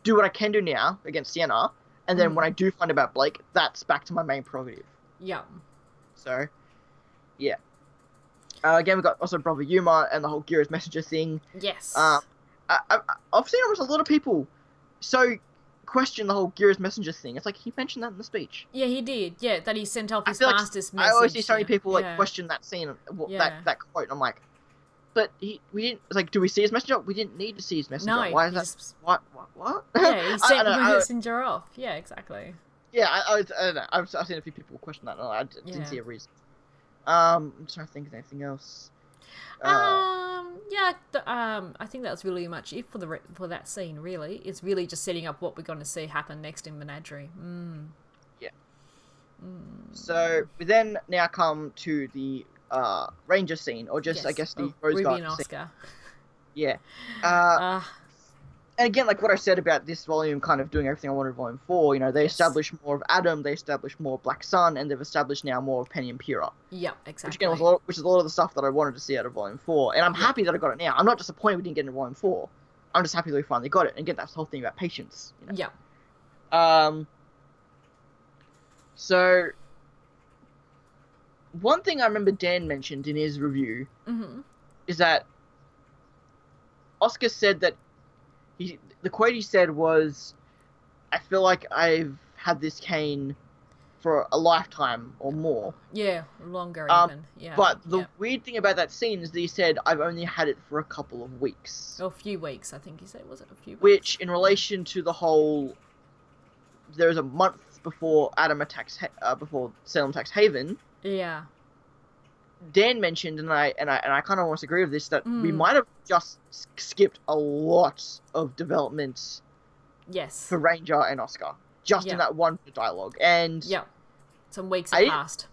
do what I can do now against Sienna, and then when I do find about Blake, that's back to my main prerogative. Yeah. So, yeah. Again, we've got also Brother Yuma and the whole Gira's Messenger thing. Yes. I've seen almost a lot of people question the whole Gira's Messenger thing. It's like, he mentioned that in the speech. Yeah, he did. Yeah, that he sent off his fastest message. I always see so many people question that scene, that quote. I'm like, but we didn't. It's like, do we see his messenger? We didn't need to see his messenger. No. Why is that? What? Yeah, he sent the messenger off. Yeah, exactly. Yeah, I don't know. I've seen a few people question that. And I didn't see a reason. I'm trying to think of anything else. Yeah. I think that was really much it for that scene. Really, it's really just setting up what we're going to see happen next in Menagerie. Yeah. So we then now come to the Ranger scene, or just I guess the Rose Garden Ruby and Oscar. Scene. Yeah. And again, like what I said about this volume kind of doing everything I wanted in Volume 4, you know, they established more of Adam, they established more of Black Sun, and they've established now more of Penny and Pyrrha. Yeah, exactly. Which, again, which is a lot of the stuff that I wanted to see out of Volume 4. And I'm happy that I got it now. I'm not disappointed we didn't get it in Volume 4. I'm just happy that we finally got it. And again, that's the whole thing about patience. You know? Yeah. So, one thing I remember Dan mentioned in his review is that Oscar said that the quote he said was, "I feel like I've had this cane for a lifetime or more." Yeah, longer even. Yeah. But the weird thing about that scene is that he said, "I've only had it for a couple of weeks." Or a few weeks, I think he said. Was it a few weeks? Which, in relation to the whole, there's a month before before Salem attacks Haven. Yeah. Dan mentioned, and I kind of want to agree with this, that we might have just skipped a lot of development. Yes. For Ranger and Oscar, just in that one dialogue, and some weeks have passed.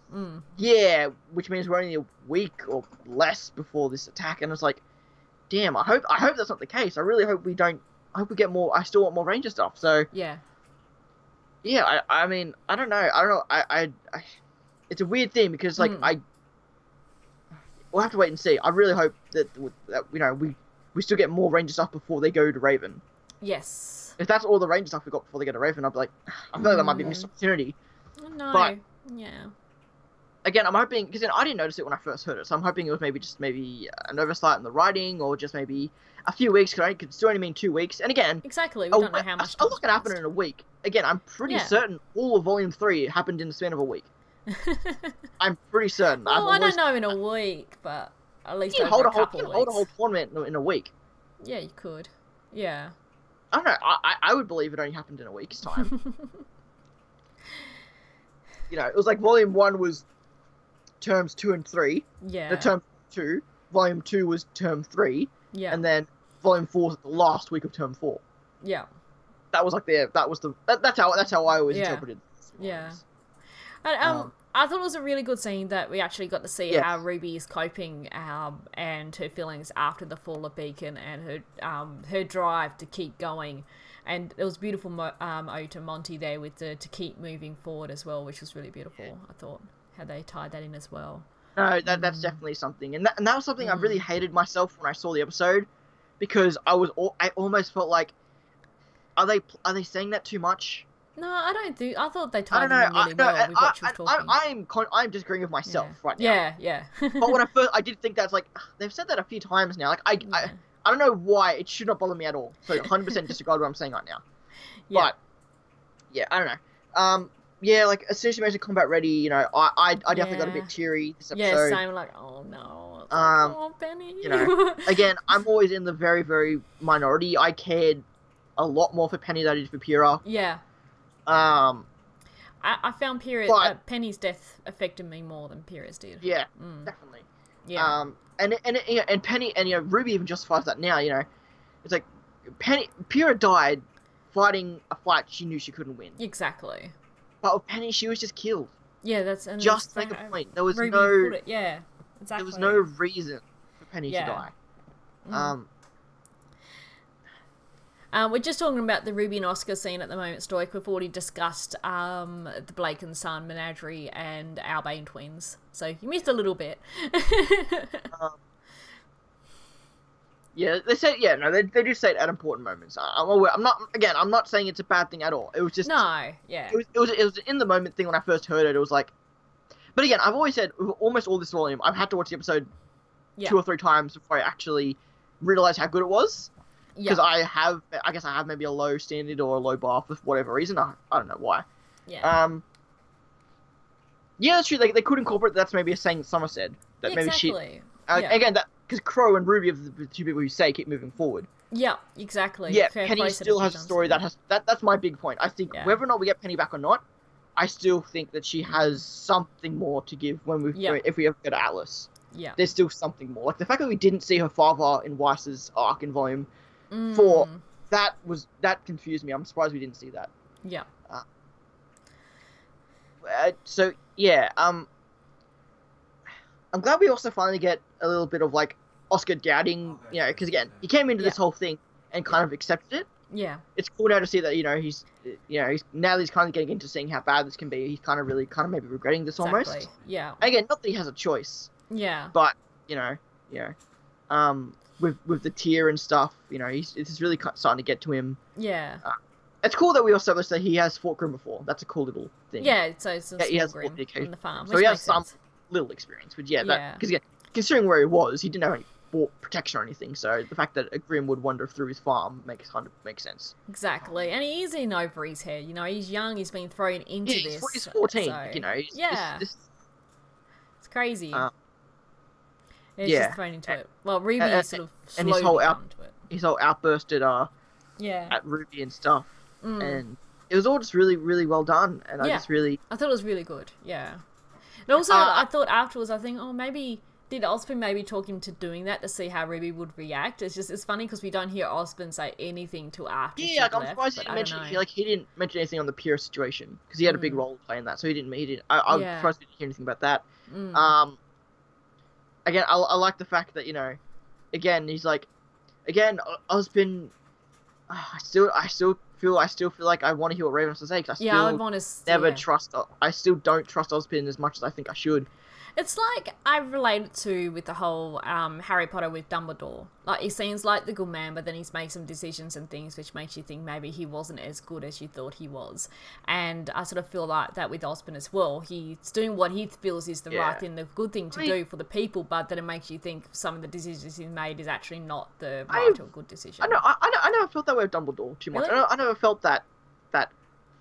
Yeah, which means we're only a week or less before this attack, and it's like, damn, I hope that's not the case. I really hope we don't. I hope we get more. I still want more Ranger stuff. So yeah. I mean, I don't know. I it's a weird thing because like we'll have to wait and see. I really hope that you know we still get more Ranger stuff before they go to Raven. Yes. If that's all the Ranger stuff we got before they go to Raven, I'd be like, I feel like that might be a missed opportunity. No. But yeah. Again, I'm hoping, because I didn't notice it when I first heard it, so I'm hoping it was maybe an oversight in the writing, or just maybe a few weeks, because it could still only mean 2 weeks. And again, exactly, we don't know how much. A lot can happen in a week. Again, I'm pretty certain all of Volume 3 happened in the span of a week. I'm pretty certain. Well, I don't know in a week, but at least over hold a couple a weeks. Hold a whole tournament in a week. Yeah, you could. Yeah. I don't know. I would believe it only happened in a week's time. You know, it was like Volume 1 was terms 2 and 3. Yeah. The term 2. Volume 2 was term 3. Yeah. And then Volume 4 was the last week of term 4. Yeah. That was like that's how I always interpreted this. Yeah. And, I thought it was a really good scene that we actually got to see how Ruby is coping and her feelings after the fall of Beacon, and her drive to keep going. And it was beautiful ode to Monty there with to keep moving forward as well, which was really beautiful. I thought how they tied that in as well. No, that's definitely something, and that was something I really hated myself when I saw the episode, because I almost felt like, are they saying that too much? No, I don't think. I thought they tied them in really well with what she was talking. I'm disagreeing with myself right now. Yeah. But when I did think that's like, they've said that a few times now. Like I don't know why it should not bother me at all. So 100% disregard what I'm saying right now. Yeah. But yeah, I don't know. Yeah, like as soon as you mentioned combat ready, you know, I definitely got a bit teary this episode. Yeah, same. Like, oh no. Oh, Penny. You know, again, I'm always in the very, very minority. I cared a lot more for Penny than I did for Pyrrha. Yeah. I found Penny's death affected me more than Pyrrha's did. Yeah, definitely. Yeah. And Penny and Ruby even justifies that now. You know, it's like Pyrrha died fighting a fight she knew she couldn't win. Exactly. But with Penny, she was just killed. Yeah, that's just to make a point. There was Ruby exactly. There was no reason for Penny to die. We're just talking about the Ruby and Oscar scene at the moment, Stoic. We've already discussed the Blake and Son menagerie and our Bane twins. So you missed a little bit. Yeah, they say they do say it at important moments. I'm aware. I'm not saying it's a bad thing at all. It was just It was in the moment thing when I first heard it. It was like, but again, I've always said almost all this volume, I've had to watch the episode 2 or 3 times before I actually realized how good it was. Because I guess I have maybe a low standard or a low bar for whatever reason. I don't know why. Yeah. Yeah, that's true. They could incorporate. That's maybe a saying Summer said that maybe she. Again, that because Crow and Ruby are the two people who say keep moving forward. Yeah, exactly. Yeah, Penny still has a story that has that's my big point. I think whether or not we get Penny back or not, I still think that she has something more to give when if we ever go to Atlas. there's still something more. Like the fact that we didn't see her father in Weiss's arc in Volume 4, that confused me. I'm surprised we didn't see that. Yeah. So yeah, I'm glad we also finally get a little bit of like Oscar doubting, because again, he came into this whole thing and kind of accepted it. Yeah. It's cool now to see that he's now he's kind of getting into seeing how bad this can be. He's kind of maybe regretting this almost. Yeah. And again, not that he has a choice. Yeah. But with the tear and stuff, it's really starting to get to him. Yeah. It's cool that we established that he has fought Grim before. That's a cool little thing. Yeah, so it's a he has Grim on the farm. So he has some little experience. But because again, considering where he was, he didn't have any protection or anything. So the fact that a Grim would wander through his farm makes sense. Exactly, and he is in over his head. He's young. He's been thrown into this. He's 14. So, it's crazy. He's just thrown into it. Well, RWBY sort of slowly got into it. His whole outburst at RWBY and stuff. And it was all just really, really well done. And I thought it was really good. Yeah. And also, I thought afterwards, maybe did Osborne maybe talk him to doing that to see how RWBY would react? It's funny because we don't hear Osborne say anything till after. Yeah, I'm surprised he didn't mention anything on the Pyrrha situation because he had a big role to play in that. So he didn't. I'm surprised we didn't hear anything about that. Again, I like the fact that again he's like, Osborne. I still feel like I want to hear what Raven has to say because I still don't trust Osborne as much as I think I should. It's like I relate to with the whole Harry Potter with Dumbledore. Like, he seems like the good man, but then he's made some decisions and things which makes you think maybe he wasn't as good as you thought he was. And I sort of feel like that with Osborne as well. He's doing what he feels is the right thing, the good thing to do for the people, but then it makes you think some of the decisions he's made is actually not the right or good decision. I never felt that way with Dumbledore too much. Really? I never felt that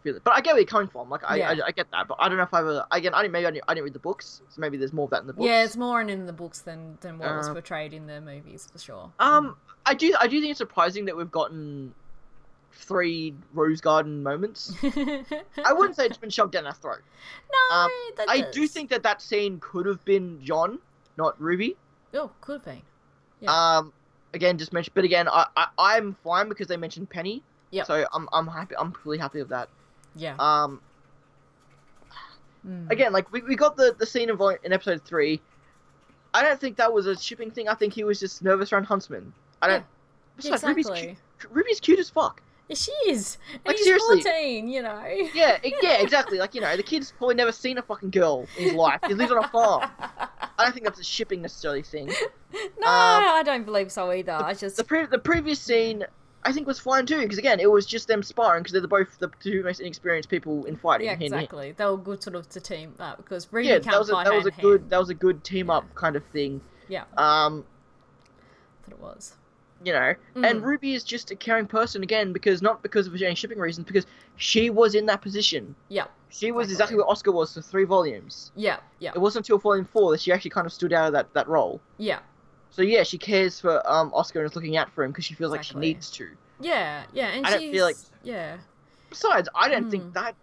feel it. But I get where you're coming from. Like, I get that. But I don't know if I ever... Again, I didn't read the books, so maybe there's more of that in the books. Yeah, it's more in the books than what was portrayed in the movies, for sure. I do think it's surprising that we've gotten 3 Rose Garden moments. I wouldn't say it's been shoved down our throat. No, I do think that scene could have been John, not RWBY. Oh, could have been. Yeah. Again, just mentioned... But again, I'm fine because they mentioned Penny. Yeah. So I'm happy. I'm really happy with that. Yeah. Again, like we got the scene in episode 3. I don't think that was a shipping thing. I think he was just nervous around Huntsman. Besides, exactly. RWBY's cute as fuck. Yeah, she is. And like, he's seriously. 14, Yeah, exactly. Like, the kid's probably never seen a fucking girl in his life. He lives on a farm. I don't think that's a shipping necessarily thing. No, I don't believe so either. The previous scene, I think, was fine too, because again, it was just them sparring, because they're both the 2 most inexperienced people in fighting. Yeah, exactly. They were good sort of to team up, because RWBY can't fight hand in hand. That was a good team up kind of thing. Yeah. I thought it was. And RWBY is just a caring person again, not because of any shipping reasons, because she was in that position. Yeah. She was exactly where Oscar was for 3 volumes. Yeah. It wasn't until Volume 4 that she actually kind of stood out of that role. Yeah. So yeah, she cares for Oscar and is looking out for him because she feels like she needs to. Yeah, and I don't feel like... Yeah. Besides, I don't think that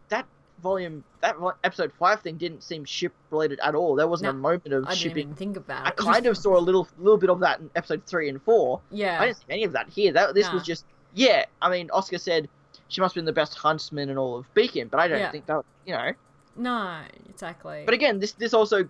episode 5 thing didn't seem ship related at all. There wasn't a moment of shipping. I didn't even think about it. I kind of saw a little bit of that in episode 3 and 4. Yeah. I didn't see any of that here. This was just I mean, Oscar said she must have been the best huntsman in all of Beacon, but I don't think that No, exactly. But again, this also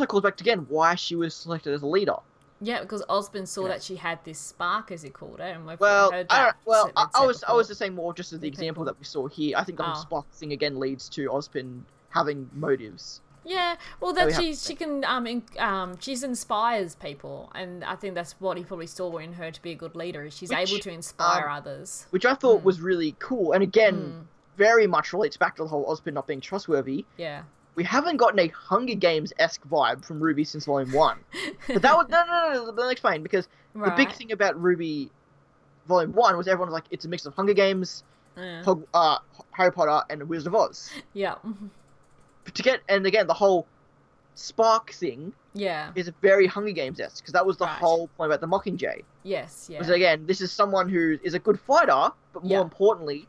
calls back to again why she was selected as a leader. Yeah, because Osborne saw that she had this spark, as he called it, and we've heard that. I was just saying more just as the example that we saw here. I think the whole spark thing again leads to Osborne having motives. Yeah, well, she inspires people, and I think that's what he probably saw in her to be a good leader. She's able to inspire others, which I thought was really cool, and again, very much relates back to the whole Osborne not being trustworthy. Yeah. We haven't gotten a Hunger Games-esque vibe from RWBY since Volume 1. But that was... No, let me explain, because the big thing about RWBY Volume 1 was everyone was like, it's a mix of Hunger Games, Harry Potter, and Wizard of Oz. Yeah. And again, the whole spark thing is a very Hunger Games-esque, because that was the whole point about the Mockingjay. Yes, yeah. Because again, this is someone who is a good fighter, but more importantly,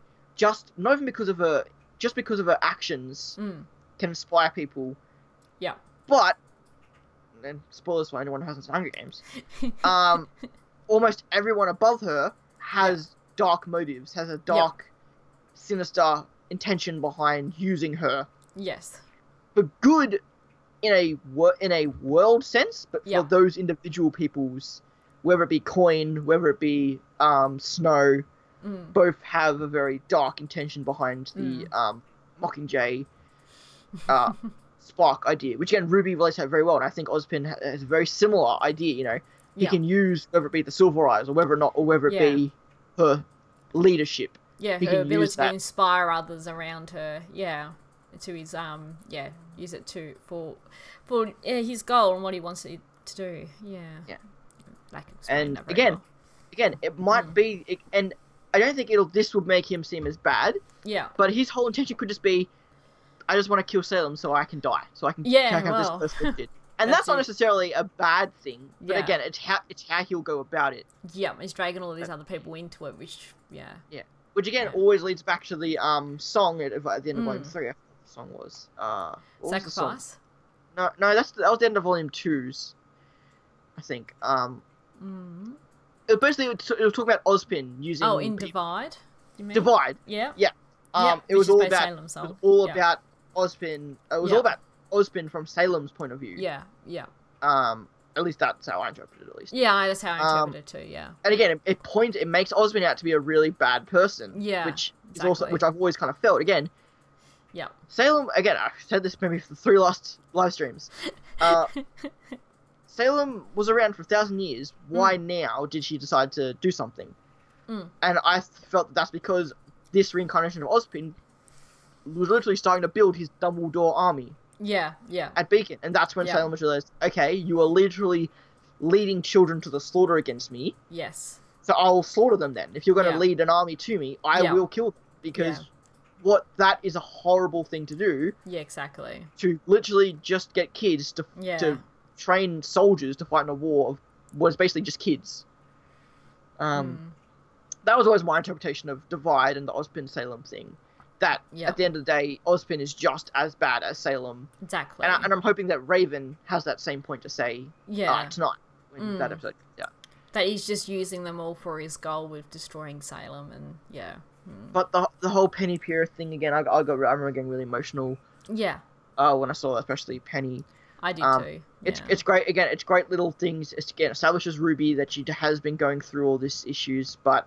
not even because of her actions... can inspire people. Yeah. But and spoilers for anyone who hasn't seen Hunger Games, almost everyone above her has dark motives, has a dark, sinister intention behind using her. Yes. For good in a world sense, but for those individual people's, whether it be Coin, whether it be Snow, both have a very dark intention behind the Mockingjay spark idea, which again RWBY relates that very well, and I think Ozpin has a very similar idea. You know, he can use whether it be the Silver Eyes or whether it be her leadership. Yeah, her ability to inspire others around her. Yeah, to his use it for his goal and what he wants it to do. Yeah. Yeah. And again, it might be, and I don't think this would make him seem as bad. Yeah. But his whole intention could just be, I just want to kill Salem so I can die, so I can have this person. And that's not necessarily a bad thing, but again, it's how he'll go about it. Yeah, he's dragging all these other people into it, which which again always leads back to the song at the end of Volume 3. I forgot what the song was. Sacrifice. No, that was the end of Volume 2's, I think. It basically it was talking about Ozpin using. Oh, in Divide. You mean? Divide. Yeah. Yeah. It was all about about Ozpin. It was all about Ozpin from Salem's point of view. Yeah. Yeah. At least that's how I interpreted it. At least. Yeah, that's how I interpreted it too. Yeah. And again, it makes Ozpin out to be a really bad person. Yeah. Which is also which I've always kind of felt. Again. Yeah. Salem, again, I've said this maybe for the 3 last live streams. Salem was around for 1,000 years. Why now did she decide to do something? And I felt that's because this reincarnation of Ozpin was literally starting to build his Dumbledore army. Yeah, yeah. At Beacon. And that's when Salem realized, okay, you are literally leading children to the slaughter against me. Yes. So I'll slaughter them then. If you're going to lead an army to me, I will kill them. Because that is a horrible thing to do. Yeah, exactly. To literally just get kids to train soldiers to fight in a war of was basically just kids. That was always my interpretation of Divide and the Ozpin Salem thing. That at the end of the day, Ozpin is just as bad as Salem. Exactly. And I'm hoping that Raven has that same point to say tonight in that episode. Yeah. That he's just using them all for his goal with destroying Salem, and But the whole Penny Pierce thing again, I remember getting really emotional. Yeah. When I saw that, especially Penny. I did too. It's great. Again, it's great little things. It establishes RWBY that she has been going through all these issues, but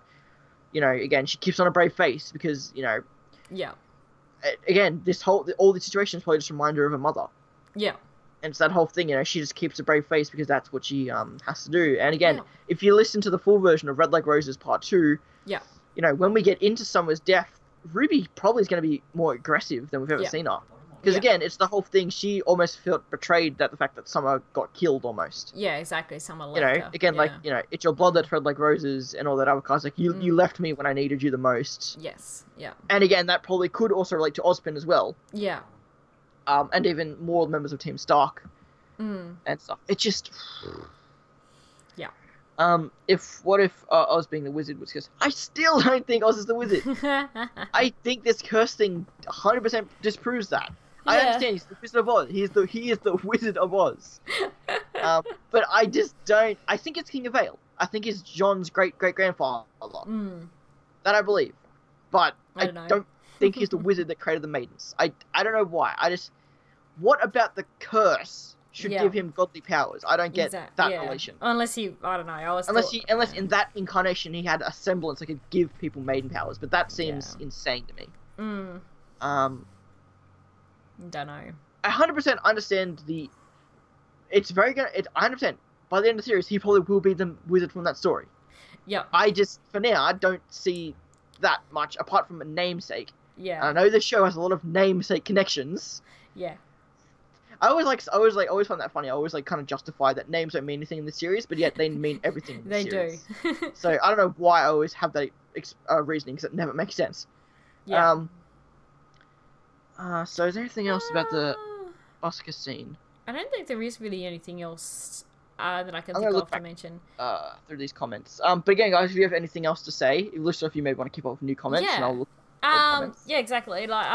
again, she keeps on a brave face because Yeah. Again, all these situations probably just remind her of her mother. Yeah. And it's that whole thing, she just keeps a brave face because that's what she has to do. And again, if you listen to the full version of Red Like Roses Part 2, when we get into Summer's death, RWBY probably is going to be more aggressive than we've ever seen her. Because again, it's the whole thing, she almost felt betrayed that the fact that Summer got killed almost. Yeah, exactly, Summer left her. Again, it's your blood that's red like roses and all that other kinds. Like, you left me when I needed you the most. Yes, yeah. And again, that probably could also relate to Ozpin as well. Yeah. And even more members of Team Stark. And stuff. It's just... Yeah. What if Oz being the wizard was cursed? I still don't think Oz is the wizard. I think this curse thing 100% disproves that. I understand he's the Wizard of Oz. He is the Wizard of Oz. But I just don't. I think it's King of Vale. I think it's John's great grandfather. That I believe, but I don't think he's the wizard that created the maidens. I don't know why. What about the curse should give him godly powers? I don't get that relation. Unless I don't know. Unless in that incarnation he had a semblance that could give people maiden powers, but that seems insane to me. Don't know. I 100% understand the. It's very good. 100%. By the end of the series, he probably will be the wizard from that story. Yeah. I just, for now, I don't see that much apart from a namesake. Yeah. And I know this show has a lot of namesake connections. Yeah. I always find that funny. I always kind of justify that names don't mean anything in the series, but yet they mean everything in the series. They do. So I don't know why I always have that reasoning, because it never makes sense. Yeah. So is there anything else about the Oscar scene? I don't think there is really anything else that I can think of to mention. Through these comments. But again, guys, if you have anything else to say, if you may want to keep up with new comments, and I'll look at comments. Yeah, exactly. Like,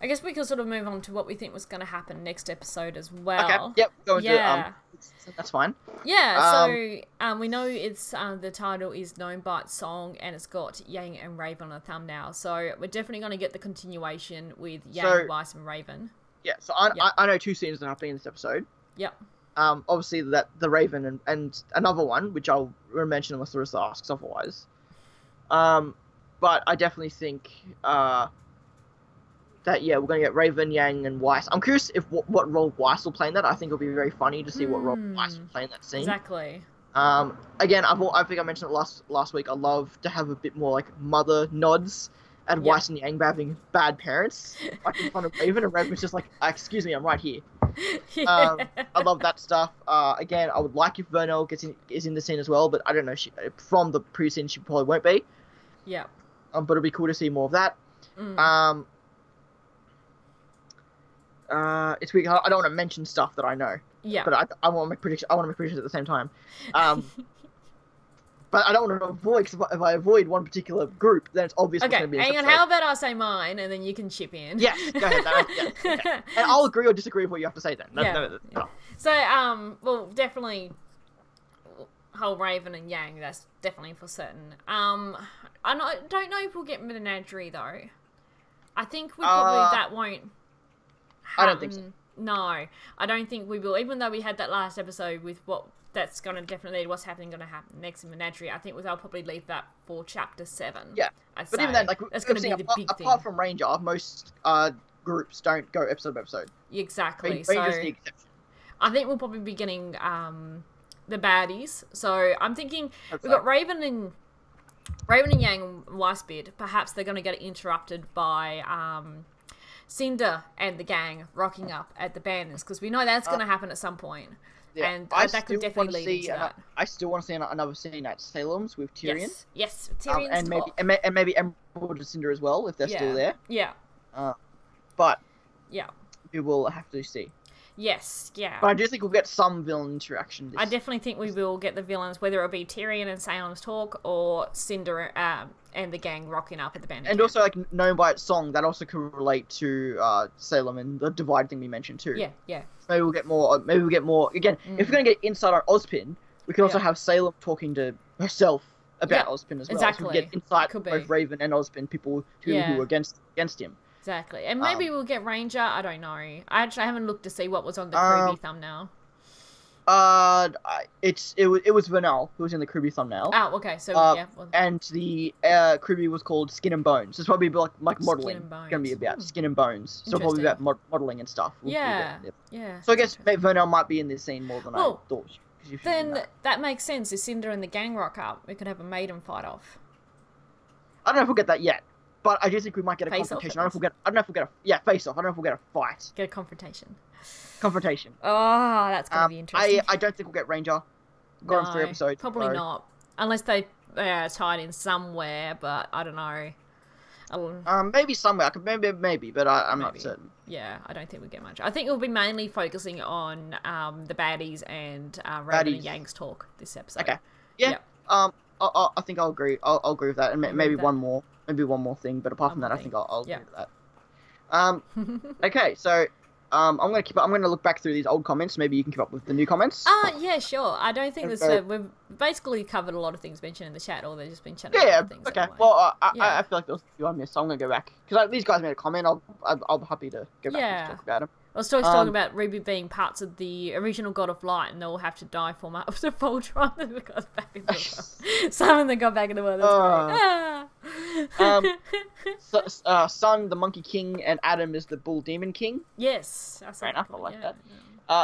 I guess we could sort of move on to what we think was going to happen next episode as well. Okay, yep, go into that's fine. Yeah, so we know it's the title is Known by Its Song, and it's got Yang and Raven on the thumbnail. So we're definitely going to get the continuation with Yang, Weiss, and Raven. Yeah, so I know 2 scenes that are happening in this episode. Yep. Obviously that the Raven and another one, which I'll mention unless Larissa asks otherwise. But I definitely think that we're gonna get Raven, Yang, and Weiss. I'm curious if what role Weiss will play in that. I think it'll be very funny to see what role Weiss will play in that scene. Exactly. Again, I think I mentioned it last week. I love to have a bit more like mother nods at Weiss and Yang having bad parents, like in front of Raven, and Raven's just like, "Excuse me, I'm right here." I love that stuff. Again, I would like if Vernell is in the scene as well, but I don't know. From the pre-scene, she probably won't be. Yeah. But it'll be cool to see more of that. It's weird. I don't want to mention stuff that I know. Yeah. But I want to make predictions. I want to make predictions at the same time. But I don't want to avoid, because if I avoid one particular group, then it's obvious what's going to be. Okay, hang on. How about I say mine, and then you can chip in? Yes, go ahead. Okay. And I'll agree or disagree with what you have to say then. No. So, well, definitely, whole Raven and Yang, that's definitely for certain. I don't know if we'll get Menagerie, though. I think we probably, that won't happen. I don't think so. No, I don't think we will. Even though we had that last episode with what that's going to definitely what's going to happen next in Menagerie, I think they'll probably leave that for chapter 7. Yeah, but even then, like, that's going to be the big thing. Apart from Ranger, most groups don't go episode by episode. Exactly. Ranger's the exception. I think we'll probably be getting the baddies. So I'm thinking we've got Raven and Yang and Weissbeard. Perhaps they're going to get interrupted by Cinder and the gang rocking up at the banners, because we know that's going to happen at some point. Yeah, and that could definitely lead into that. I still want to see another scene at Salem's with Tyrion. Yes, Tyrion's and maybe Emerald and Cinder as well, if they're still there. Yeah. But yeah, we will have to see. Yes, yeah. But I do think we'll get some villain interaction. I definitely think we will get the villains, whether it be Tyrion and Salem's Talk or Cinder and the gang rocking up at the band. And also, like, Known by Its Song, that also could relate to Salem and the Divide thing we mentioned too. Yeah. Maybe we'll get more. Again, if we're gonna get insight on Ozpin, we could also have Salem talking to herself about Ozpin as well. Exactly. So we get insight from both Raven and Ozpin, people who are against him. Exactly. And maybe we'll get Ranger. I don't know. I haven't looked to see what was on the RWBY thumbnail. It was Vernell who was in the RWBY thumbnail. Oh, okay. So and the RWBY was called Skin and Bones. So it's probably like modeling. It's gonna be about Skin and Bones. So probably about modeling and stuff. Yeah. So I guess maybe Vernell might be in this scene more than I thought. Then that makes sense. If Cinder and the gang rock up, we could have a maiden fight off. I don't know if we'll get that yet. But I do think we might get a confrontation. I don't know if we'll get a face off. I don't know if we'll get a fight. Get a confrontation. Oh, that's gonna be interesting. I don't think we'll get Ranger. Got him 3 episodes. Probably not, unless they are tied in somewhere. But I don't know. Maybe somewhere. Maybe, but I'm not certain. Yeah, I don't think we get much. I think we'll be mainly focusing on the baddies and Raven and Yang's talk this episode. Okay. Yeah. I think I'll agree. I'll agree with that, and maybe one more. Maybe one more thing, but apart from that, I think I'll agree with that. Okay, so I'm gonna look back through these old comments. Maybe you can keep up with the new comments. Yeah, sure. I don't think we've basically covered a lot of things mentioned in the chat, or they've just been chatting about things. Okay. Well, I feel like there was a few I missed, so I'm gonna go back because these guys made a comment. I'll be happy to go back and talk about them. I was talking about RWBY being parts of the original God of Light, and they'll have to die for the Voltron that goes back in the world. Some of them got back in the world. That's great. Sun, the Monkey King, and Adam is the Bull Demon King. Yes, fair enough. I like that.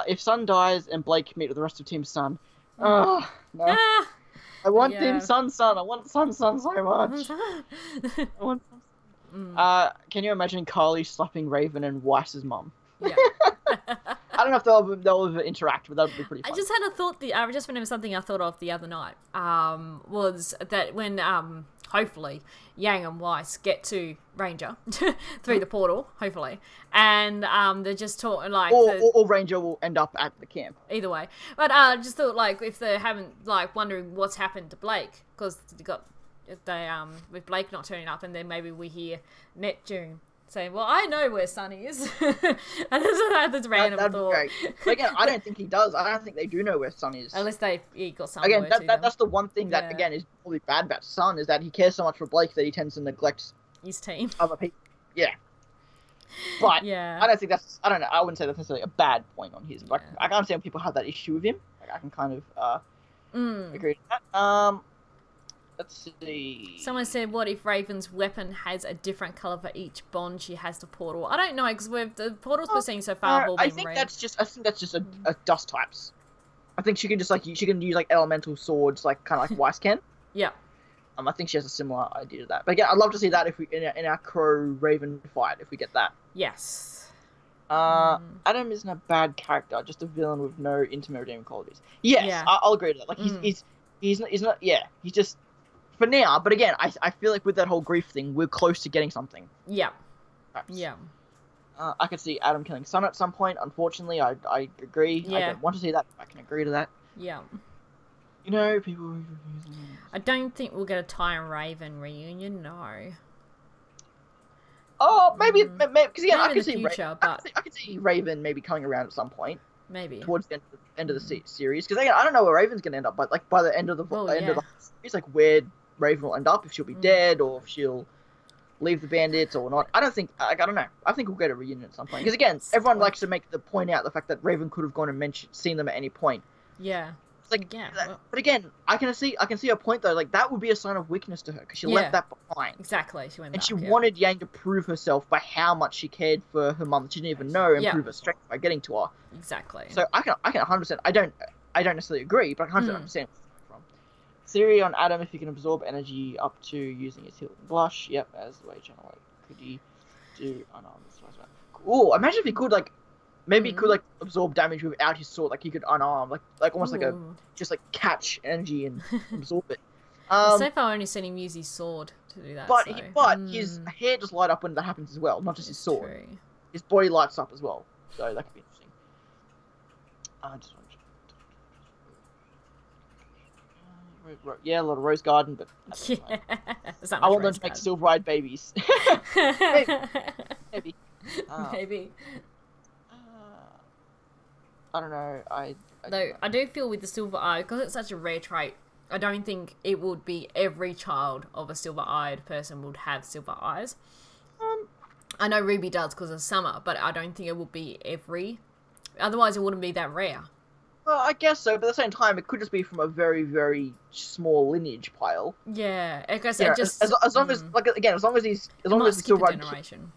If Sun dies and Blake meet with the rest of Team Sun, no. I want Team Sun. I want Sun so much. I want Sun. Can you imagine Carly slapping Raven and Weiss's mum? Yeah. I don't know if they'll ever interact, but that would be pretty fun. I just had a thought. I just remember something I thought of the other night. Was that when hopefully Yang and Weiss get to Ranger through the portal, hopefully, and they're just talking like, or Ranger will end up at the camp. Either way, but I just thought like if they haven't wondering what's happened to Blake because with Blake not turning up, and then maybe we hear Net during Say, well, I know where Sunny is. And that's random that'd thought. Be great. But again, I don't think he does. I don't think they do know where Sun is. Unless he got some again, that's the one thing that, again, is probably bad about Sun, is that he cares so much for Blake that he tends to neglect his team. Other people. Yeah. But yeah. I don't think that's, I don't know, I wouldn't say that's necessarily a bad point on his. Like, I can't understand when people have that issue with him. Like, I can kind of agree with that. Let's see. Someone said, what if Raven's weapon has a different colour for each bond she has to portal? I don't know, because the portals we're seeing so far have all been red. I think that's just a dust types. I think she can just, like, she can use, like, elemental swords, like, kind of like Weiss can. Yeah. I think she has a similar idea to that. But again, I'd love to see that if we in our Crow-Raven fight, if we get that. Yes. Adam isn't a bad character, just a villain with no intimate redeeming qualities. Yes, yeah. I'll agree to that. Like, he's not, yeah, he's just... For now, but again, I feel like with that whole grief thing, we're close to getting something. Yeah. Perhaps. Yeah. I could see Adam killing Sun at some point. Unfortunately, I agree. Yeah. I don't want to see that. I can agree to that. Yeah. You know, people... I don't think we'll get a Ty and Raven reunion, no. Oh, maybe, because again, I could see Raven maybe coming around at some point. Maybe. Towards the end of the series. Because again, I don't know where Raven's going to end up, but like by the end of the series, like where Raven will end up, if she'll be dead or if she'll leave the bandits or not. I don't know. I think we'll get a reunion at some point. Because again, everyone likes to make the point out the fact that Raven could have gone and seen them at any point. Yeah. It's like, but again, I can see a point though. Like that would be a sign of weakness to her because she left that behind. Exactly. She went. And she wanted Yang to prove herself by how much she cared for her mum that she didn't even know, and prove her strength by getting to her. Exactly. So I can 100%. I don't necessarily agree, but I can 100% understand where it's coming from. Theory on Adam: if he can absorb energy up to using his healing blush. Yep, as the way channel. Like, could he do unarmed? Ooh, imagine if he could like. Maybe he could like absorb damage without his sword. Like he could unarm, like almost like just like catch energy and absorb it. So far, I've only seen him use his sword to do that. But his hair just light up when that happens as well, not just his sword. True. His body lights up as well, so that could be interesting. Yeah, a lot of rose garden, but I want them to make silver-eyed babies. Maybe. Maybe. I don't know. I do feel with the silver eye, because it's such a rare trait, I don't think it would be every child of a silver-eyed person would have silver eyes. I know Ruby does because of Summer, but I don't think it would be every. Otherwise, it wouldn't be that rare. Well, I guess so, but at the same time, it could just be from a very, very small lineage pile. Yeah, I guess just as long as as long as the silver generation.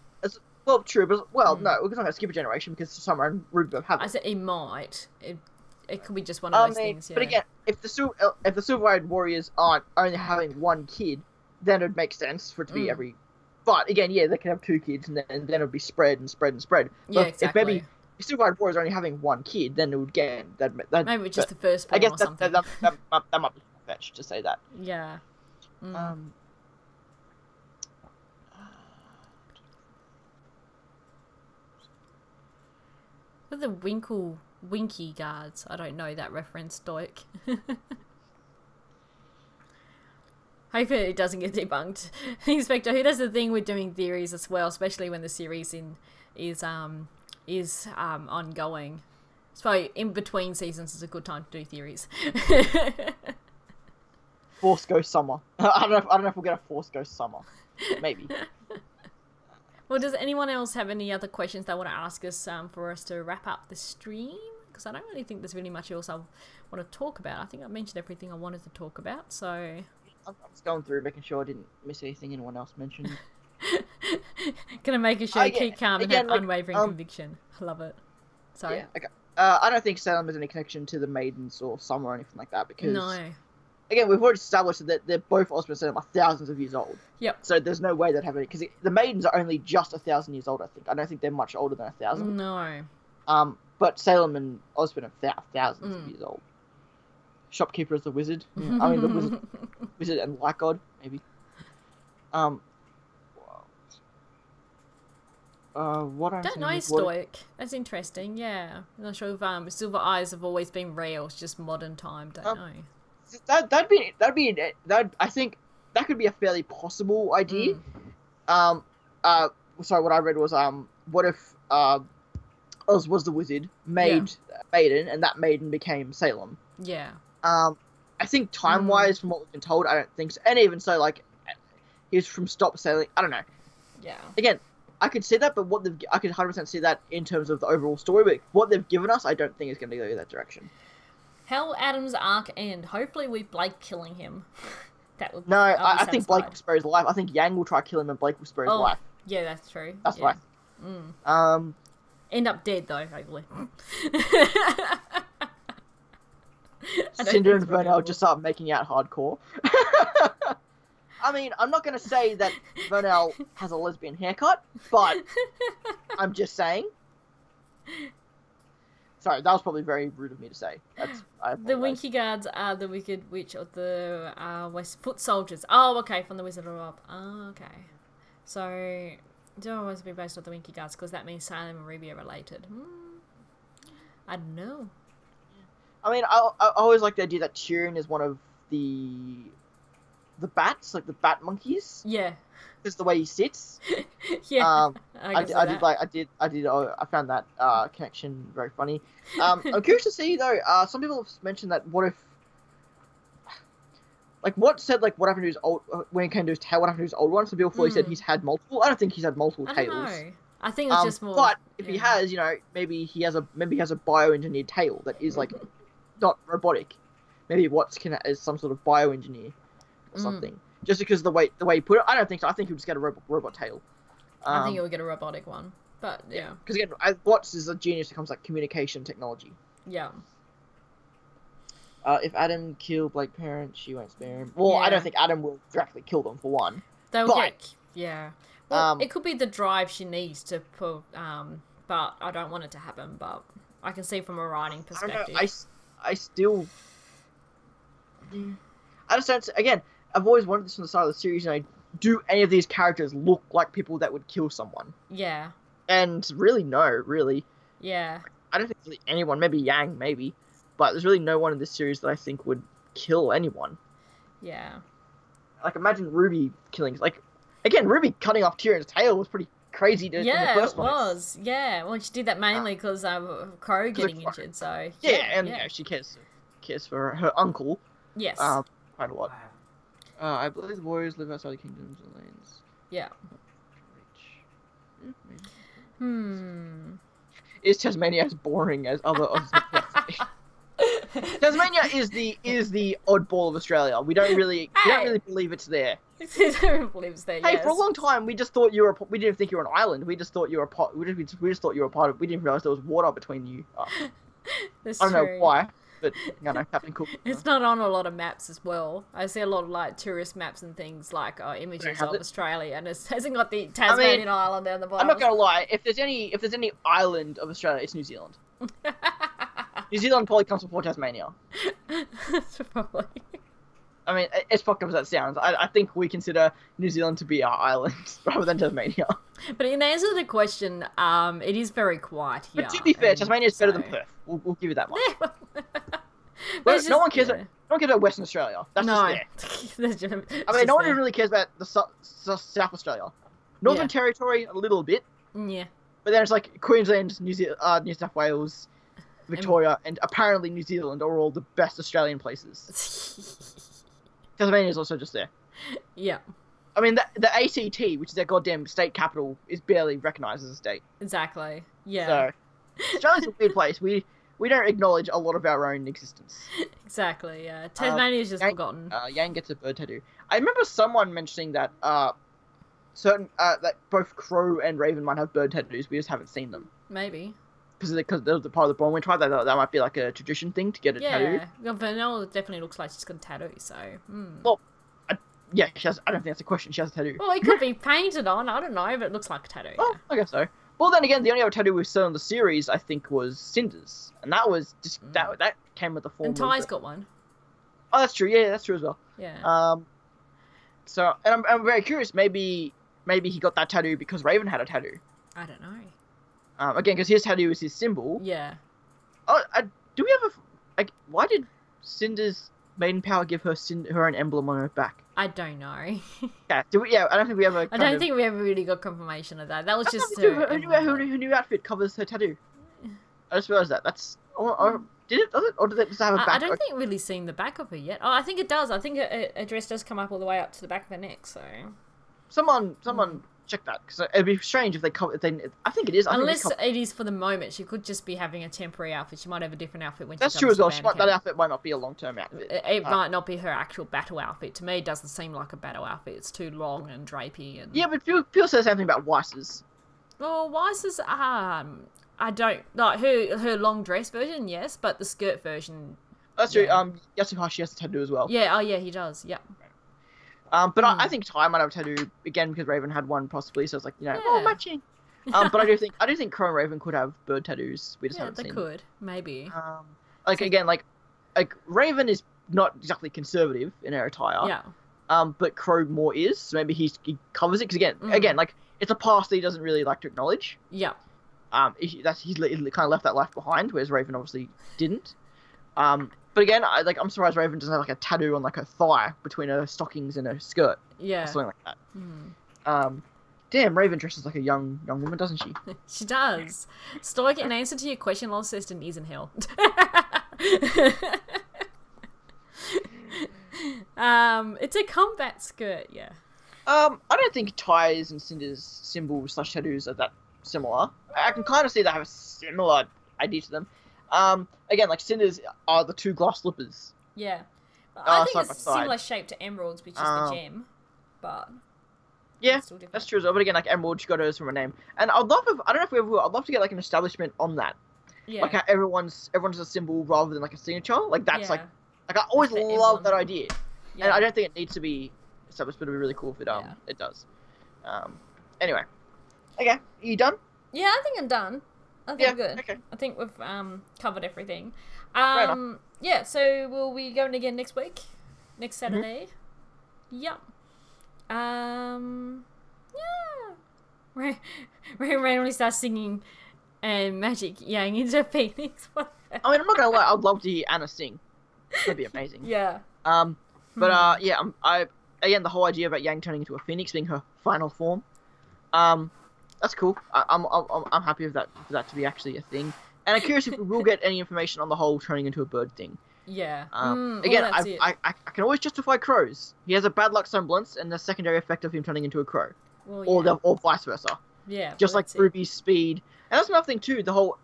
Well, true, but no, we're not going to skip a generation because Summer and Ruby have it. I said it might. It could be just one of those things. Yeah. But again, if the silver-eyed warriors aren't only having one kid, then it would make sense for it to be every. But again, yeah, they can have two kids, and then it would be spread and spread and spread. But yeah, exactly. If silver-eyed warriors are only having one kid, then it would that maybe just the first one or something. that might be fetched to say that. Yeah. What are the Winky guards? I don't know that reference, Stoic. Hopefully it doesn't get debunked. Inspector, who does the thing with doing theories as well, especially when the series is ongoing. So in between seasons is a good time to do theories. Force Ghost Summer. I don't know if we'll get a Force Ghost Summer. Maybe. Well, does anyone else have any other questions they want to ask us for us to wrap up the stream? Because I don't really think there's really much else I want to talk about. I think I mentioned everything I wanted to talk about, so... I'm just going through, making sure I didn't miss anything anyone else mentioned. Gonna make sure you keep calm and have unwavering conviction. I love it. Sorry? Yeah, okay. I don't think Salem has any connection to the Maidens or Summer or anything like that, because... No. Again, we've already established that they're both Osprey and Salem are thousands of years old. Yep. So there's no way they'd have any... Because the Maidens are only just 1,000 years old, I think. I don't think they're much older than 1,000. No. But Salem and Osprey are thousands of years old. Shopkeeper is the wizard. Yeah. I mean, the wizard and Light God, maybe. What I'm don't know, Stoic. That's interesting. Yeah, I'm not sure if silver eyes have always been real. It's just modern time. Don't know. I think that could be a fairly possible idea. sorry, what I read was what if Oz was the wizard, made Maiden, and that Maiden became Salem. Yeah. I think time-wise, from what we've been told, I don't think so. And even so, like, he's from Stop Sailing. I don't know. Yeah. Again, I could see that, but I could 100% see that in terms of the overall story. But what they've given us, I don't think is going to go that direction. How Adam's arc end? Hopefully, with Blake killing him. That would. No, I think Blake will spare his life. I think Yang will try to kill him, and Blake will spare his life. Yeah, that's true. That's right. End up dead though, hopefully. Cinder and Vernell just start making out hardcore. I mean, I'm not going to say that Vernell has a lesbian haircut, but I'm just saying. Sorry, that was probably very rude of me to say. The Winky Guards are the Wicked Witch of the West Foot Soldiers. Oh, okay, from the Wizard of Oz. Oh, okay. So, do I always be based on the Winky Guards because that means Salem and RWBY are related? I don't know. I mean, I always like the idea that Tyrion is one of the bats, like the bat monkeys. Yeah. Just the way he sits. Yeah. I found that connection very funny. I'm curious to see though. Some people have mentioned that what happened to his old when it came to his tail? What happened to his old one? Some people thought he said he's had multiple. I don't think he's had multiple tails. I don't know. I think it's just more. But if he has, maybe he has a bioengineered tail that is like not robotic. Maybe Watts is some sort of bioengineer or something. Just because the way he put it, I don't think so. I think he'll just get a robot tail. I think he'll get a robotic one. But yeah. Because again, Watts is a genius when it comes to like communication technology. Yeah. If Adam killed Blake Parent, she won't spare him. Well, I don't think Adam will directly kill them for one. Yeah. Well, it could be the drive she needs to put. But I don't want it to happen. But I can see from a writing perspective. I still. I just don't. Again, I've always wanted this from the start of the series. Do any of these characters look like people that would kill someone? Yeah. And really, no, really. Yeah. I don't think really anyone. Maybe Yang, maybe, but there's really no one in this series that I think would kill anyone. Yeah. Like imagine RWBY killing. Like again, RWBY cutting off Tyrion's tail was pretty crazy. In the first place. Was. Yeah. Well, she did that mainly because Crow getting injured. So yeah, she cares for her uncle. Yes. Quite a lot. I believe the warriors live outside the kingdoms and lands. Yeah. Is Tasmania as boring as other? Tasmania is the oddball of Australia. We don't really believe it's there. We don't believe it's there. Hey, for a long time we just thought we didn't think you were an island. We just thought you were we just thought you were a part of. We didn't realize there was water between you. I don't know why. But Captain Cook. It's not on a lot of maps as well. I see a lot of like tourist maps and things like images of Australia, and it hasn't got the Tasmanian island there on the bottom. I'm not gonna lie. If there's any island of Australia, it's New Zealand. New Zealand probably comes before Tasmania. Probably. I mean, as fucked up as that sounds, I think we consider New Zealand to be our island rather than Tasmania. But in answer to the question, it is very quiet here. But to be fair, Tasmania is better than Perth. We'll give you that much. No one cares about Western Australia. That's just there. No one really cares about the South Australia. Northern Territory, a little bit. Yeah. But then it's like Queensland, New South Wales, Victoria, and apparently New Zealand are all the best Australian places. Tasmania is also just there. Yeah. I mean, the ACT, which is their goddamn state capital, is barely recognised as a state. Exactly. Yeah. So, Australia's a weird place. We don't acknowledge a lot of our own existence. Exactly, yeah. Tasmania is just forgotten. Yang gets a bird tattoo. I remember someone mentioning that that both Crow and Raven might have bird tattoos. We just haven't seen them. Maybe. Because they're the part of the Bronwyn tribe. That might be like a tradition thing to get a tattoo. Yeah, Vernell definitely looks like she's got a tattoo, so... Well, yeah, she has. I don't think that's a question. She has a tattoo. Well, it could be painted on. I don't know, but it looks like a tattoo. Oh, I guess so. Well, then again, the only other tattoo we've seen on the series, I think, was Cinder's, and that was just that came with the form. And Ty's got one. Oh, that's true. Yeah, that's true as well. Yeah. So, and I'm very curious. Maybe he got that tattoo because Raven had a tattoo. I don't know. Again, because his tattoo is his symbol. Yeah. Oh, do we have why did Cinder's maiden power give her her own emblem on her back? I don't know. Yeah, I don't think we ever. I don't think we ever really got confirmation of that. That was just her new outfit covers her tattoo. I just realized that. That's. Did it? Does it? Or did it just have a back? I don't think we've really seen the back of her yet. Oh, I think it does. I think a dress does come up all the way up to the back of her neck. So. Someone check that, because it'd be strange if they cover. I think it is. Unless it is for the moment, she could just be having a temporary outfit. She might have a different outfit when. That's true as well. That outfit might not be a long-term outfit. It might not be her actual battle outfit. To me, it doesn't seem like a battle outfit. It's too long and drapey and. Yeah, but people say something about Weiss's. Well, Weiss's I don't like her long dress version, yes, but the skirt version. That's true. Yasuhashi has a tattoo as well. Yeah. Oh, yeah, he does. Yep. But I think Ty might have a tattoo again because Raven had one possibly, so it's like matching. But I do think Crow and Raven could have bird tattoos. We just haven't seen. They could maybe. Like Raven is not exactly conservative in her attire. Yeah. But Crow more is, so maybe he covers it because again, like it's a past that he doesn't really like to acknowledge. Yeah. He's kind of left that life behind, whereas Raven obviously didn't. But again, I'm surprised Raven doesn't have like a tattoo on like her thigh between her stockings and her skirt. Yeah. Or something like that. Damn, Raven dresses like a young woman, doesn't she? She does. Stoic, in answer to your question, Lost System is in hell. It's a combat skirt, yeah. I don't think Ty's and Cinder's symbols / tattoos are that similar. I can kind of see they have a similar idea to them. Again, like Cinder's are the two glass slippers. Yeah. I think it's similar shape to Emerald's, which is the gem. But yeah, that's true as well. But again, like Emerald, she got hers from her name. And I'd love I don't know if we ever will, I'd love to get like an establishment on that. Yeah. Like how everyone's a symbol rather than like a signature. Like that's like I always love that idea. Yeah. And I don't think it needs to be established, but it'd be really cool if it does. Anyway. Okay, are you done? Yeah, I think I'm done. I think we're good. Okay. I think we've covered everything. Yeah, so will we go in again next week? Next Saturday? Mm-hmm. Yep. Yeah. Ray randomly starts singing and Magic Yang into Phoenix. I mean, I'm not gonna lie, I'd love to hear Anna sing. That'd be amazing. Yeah. But yeah, again, the whole idea about Yang turning into a phoenix being her final form, that's cool. I'm happy with that, for that to be actually a thing. And I'm curious if we will get any information on the whole turning into a bird thing. Yeah. Again, I can always justify crows. He has a bad luck semblance and the secondary effect of him turning into a crow. Well, yeah. Or vice versa. Yeah. Just like Ruby's speed. And that's another thing too, the whole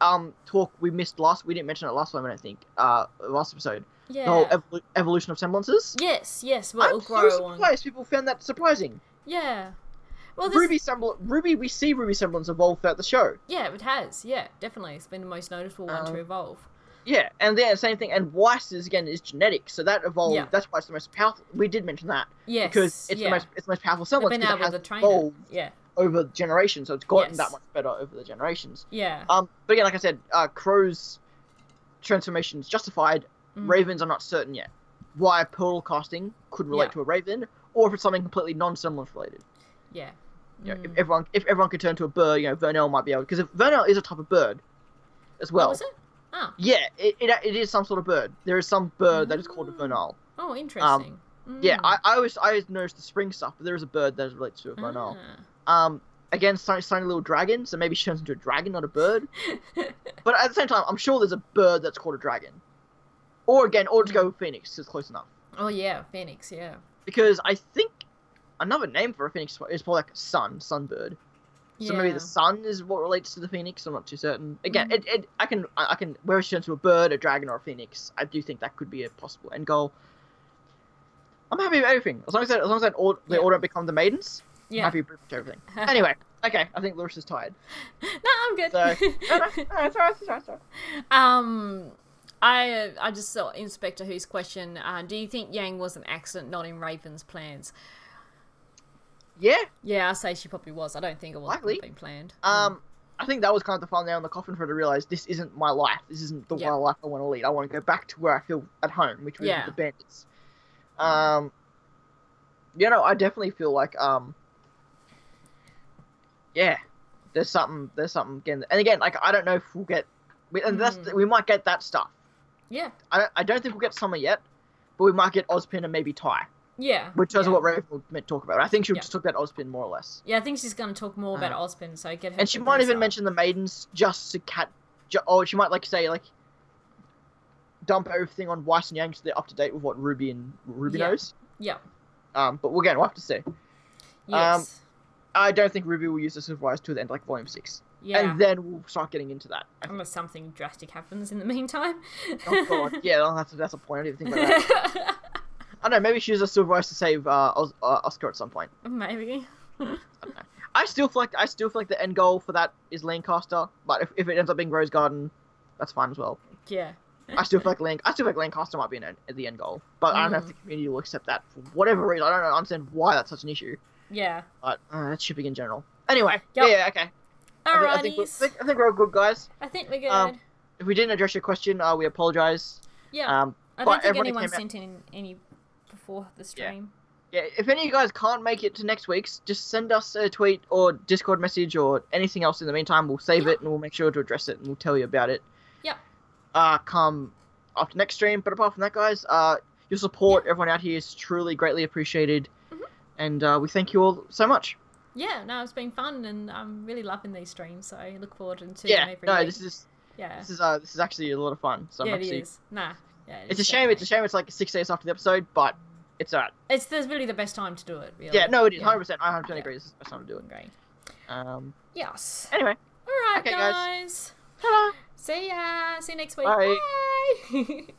talk we missed we didn't mention it last time, I don't think, last episode. Yeah. The whole evolution of semblances. Yes. I'm so surprised people found that surprising. Yeah. Well, RWBY, we see RWBY semblance evolve throughout the show. Yeah, it has. Yeah, definitely. It's been the most noticeable one to evolve. Yeah, and then same thing. And Weiss is genetic, so that evolved. Yeah. That's why it's the most powerful. We did mention that. Yes. Because it's the most powerful semblance. They've been able to train it. Yeah. Over generations, so it's gotten that much better over the generations. Yeah. But again, like I said, Crow's transformation is justified. Ravens are not certain yet. Why pearl casting could relate to a raven, or if it's something completely non-semblance related. Yeah. You know, if everyone could turn to a bird, you know, Vernell might be able, because Vernell is a type of bird, as well. Oh, is it? Oh. Yeah, it is some sort of bird. There is some bird that is called a Vernell. Oh, interesting. Yeah, I always noticed the spring stuff, but there is a bird that relates to a Vernell. Again, tiny little dragon, so maybe she turns into a dragon, not a bird. But at the same time, I'm sure there's a bird that's called a dragon. Or just go with Phoenix, because it's close enough. Oh yeah, Phoenix, yeah. Because I think another name for a Phoenix is probably like sunbird. So maybe the sun is what relates to the Phoenix. I'm not too certain. Again, I can whether she turns to a bird, a dragon, or a Phoenix. I do think that could be a possible end goal. I'm happy with everything as long as they all don't become the maidens. Yeah. I'm happy with everything. Anyway, okay, I think Larissa's tired. No, I'm good. So, sorry. I just saw Inspector Who's question. Do you think Yang was an accident, not in Raven's plans? Yeah. Yeah, I say she probably was. I don't think it was been planned. I think that was kind of the final nail in the coffin for her to realise this isn't my life. This isn't the wild life I want to lead. I want to go back to where I feel at home, which was with the bandits. You know, I definitely feel like there's something again. And again, like I don't know if we'll get, we might get that stuff. Yeah. I don't think we'll get Summer yet, but we might get Ozpin and maybe Ty. Yeah. Which is what Raven meant to talk about. I think she'll just talk about Ozpin more or less. Yeah, I think she's going to talk more about Ozpin, so get her. And she might even mention the maidens just to or she might like say like dump everything on Weiss and Yang so they're up to date with what Ruby knows. Yeah. But again, we'll have to see. Yes. I don't think Ruby will use the Silver Eyes till the end, like Volume 6. Yeah. And then we'll start getting into that. Unless something drastic happens in the meantime. Oh god, yeah, that's a point. I didn't even think about that. I don't know, maybe she uses a Silver Eyes to save Oscar at some point. Maybe. I don't know. I still feel like the end goal for that is Lancaster, but if it ends up being Rose Garden, that's fine as well. Yeah. I still feel like Lancaster might be the end goal, but I don't know if the community will accept that for whatever reason. I don't understand why that's such an issue. Yeah. But that's shipping in general. Anyway, yep. yeah, okay. I think we're all good, guys. I think we're good. If we didn't address your question, we apologise. Yeah. I don't think anyone sent in any before the stream. Yeah, if any of you guys can't make it to next week's, just send us a tweet or Discord message or anything else in the meantime. We'll save it and we'll make sure to address it and we'll tell you about it. Yep. Come after next stream. But apart from that, guys, your support, everyone out here, is truly greatly appreciated. And we thank you all so much. Yeah, no, it's been fun, and I'm really loving these streams, so I look forward to them every week. This is actually a lot of fun. So yeah, it is. Nah, yeah, it's a shame. It's a shame. It's like 6 days after the episode, but it's alright. It's really the best time to do it. Really. Yeah, no, it is 100%. I 100% agree. It's the best time to do it. Great. Yes. Anyway. All right, guys. Ta-da. See ya. See you next week. Bye. Bye.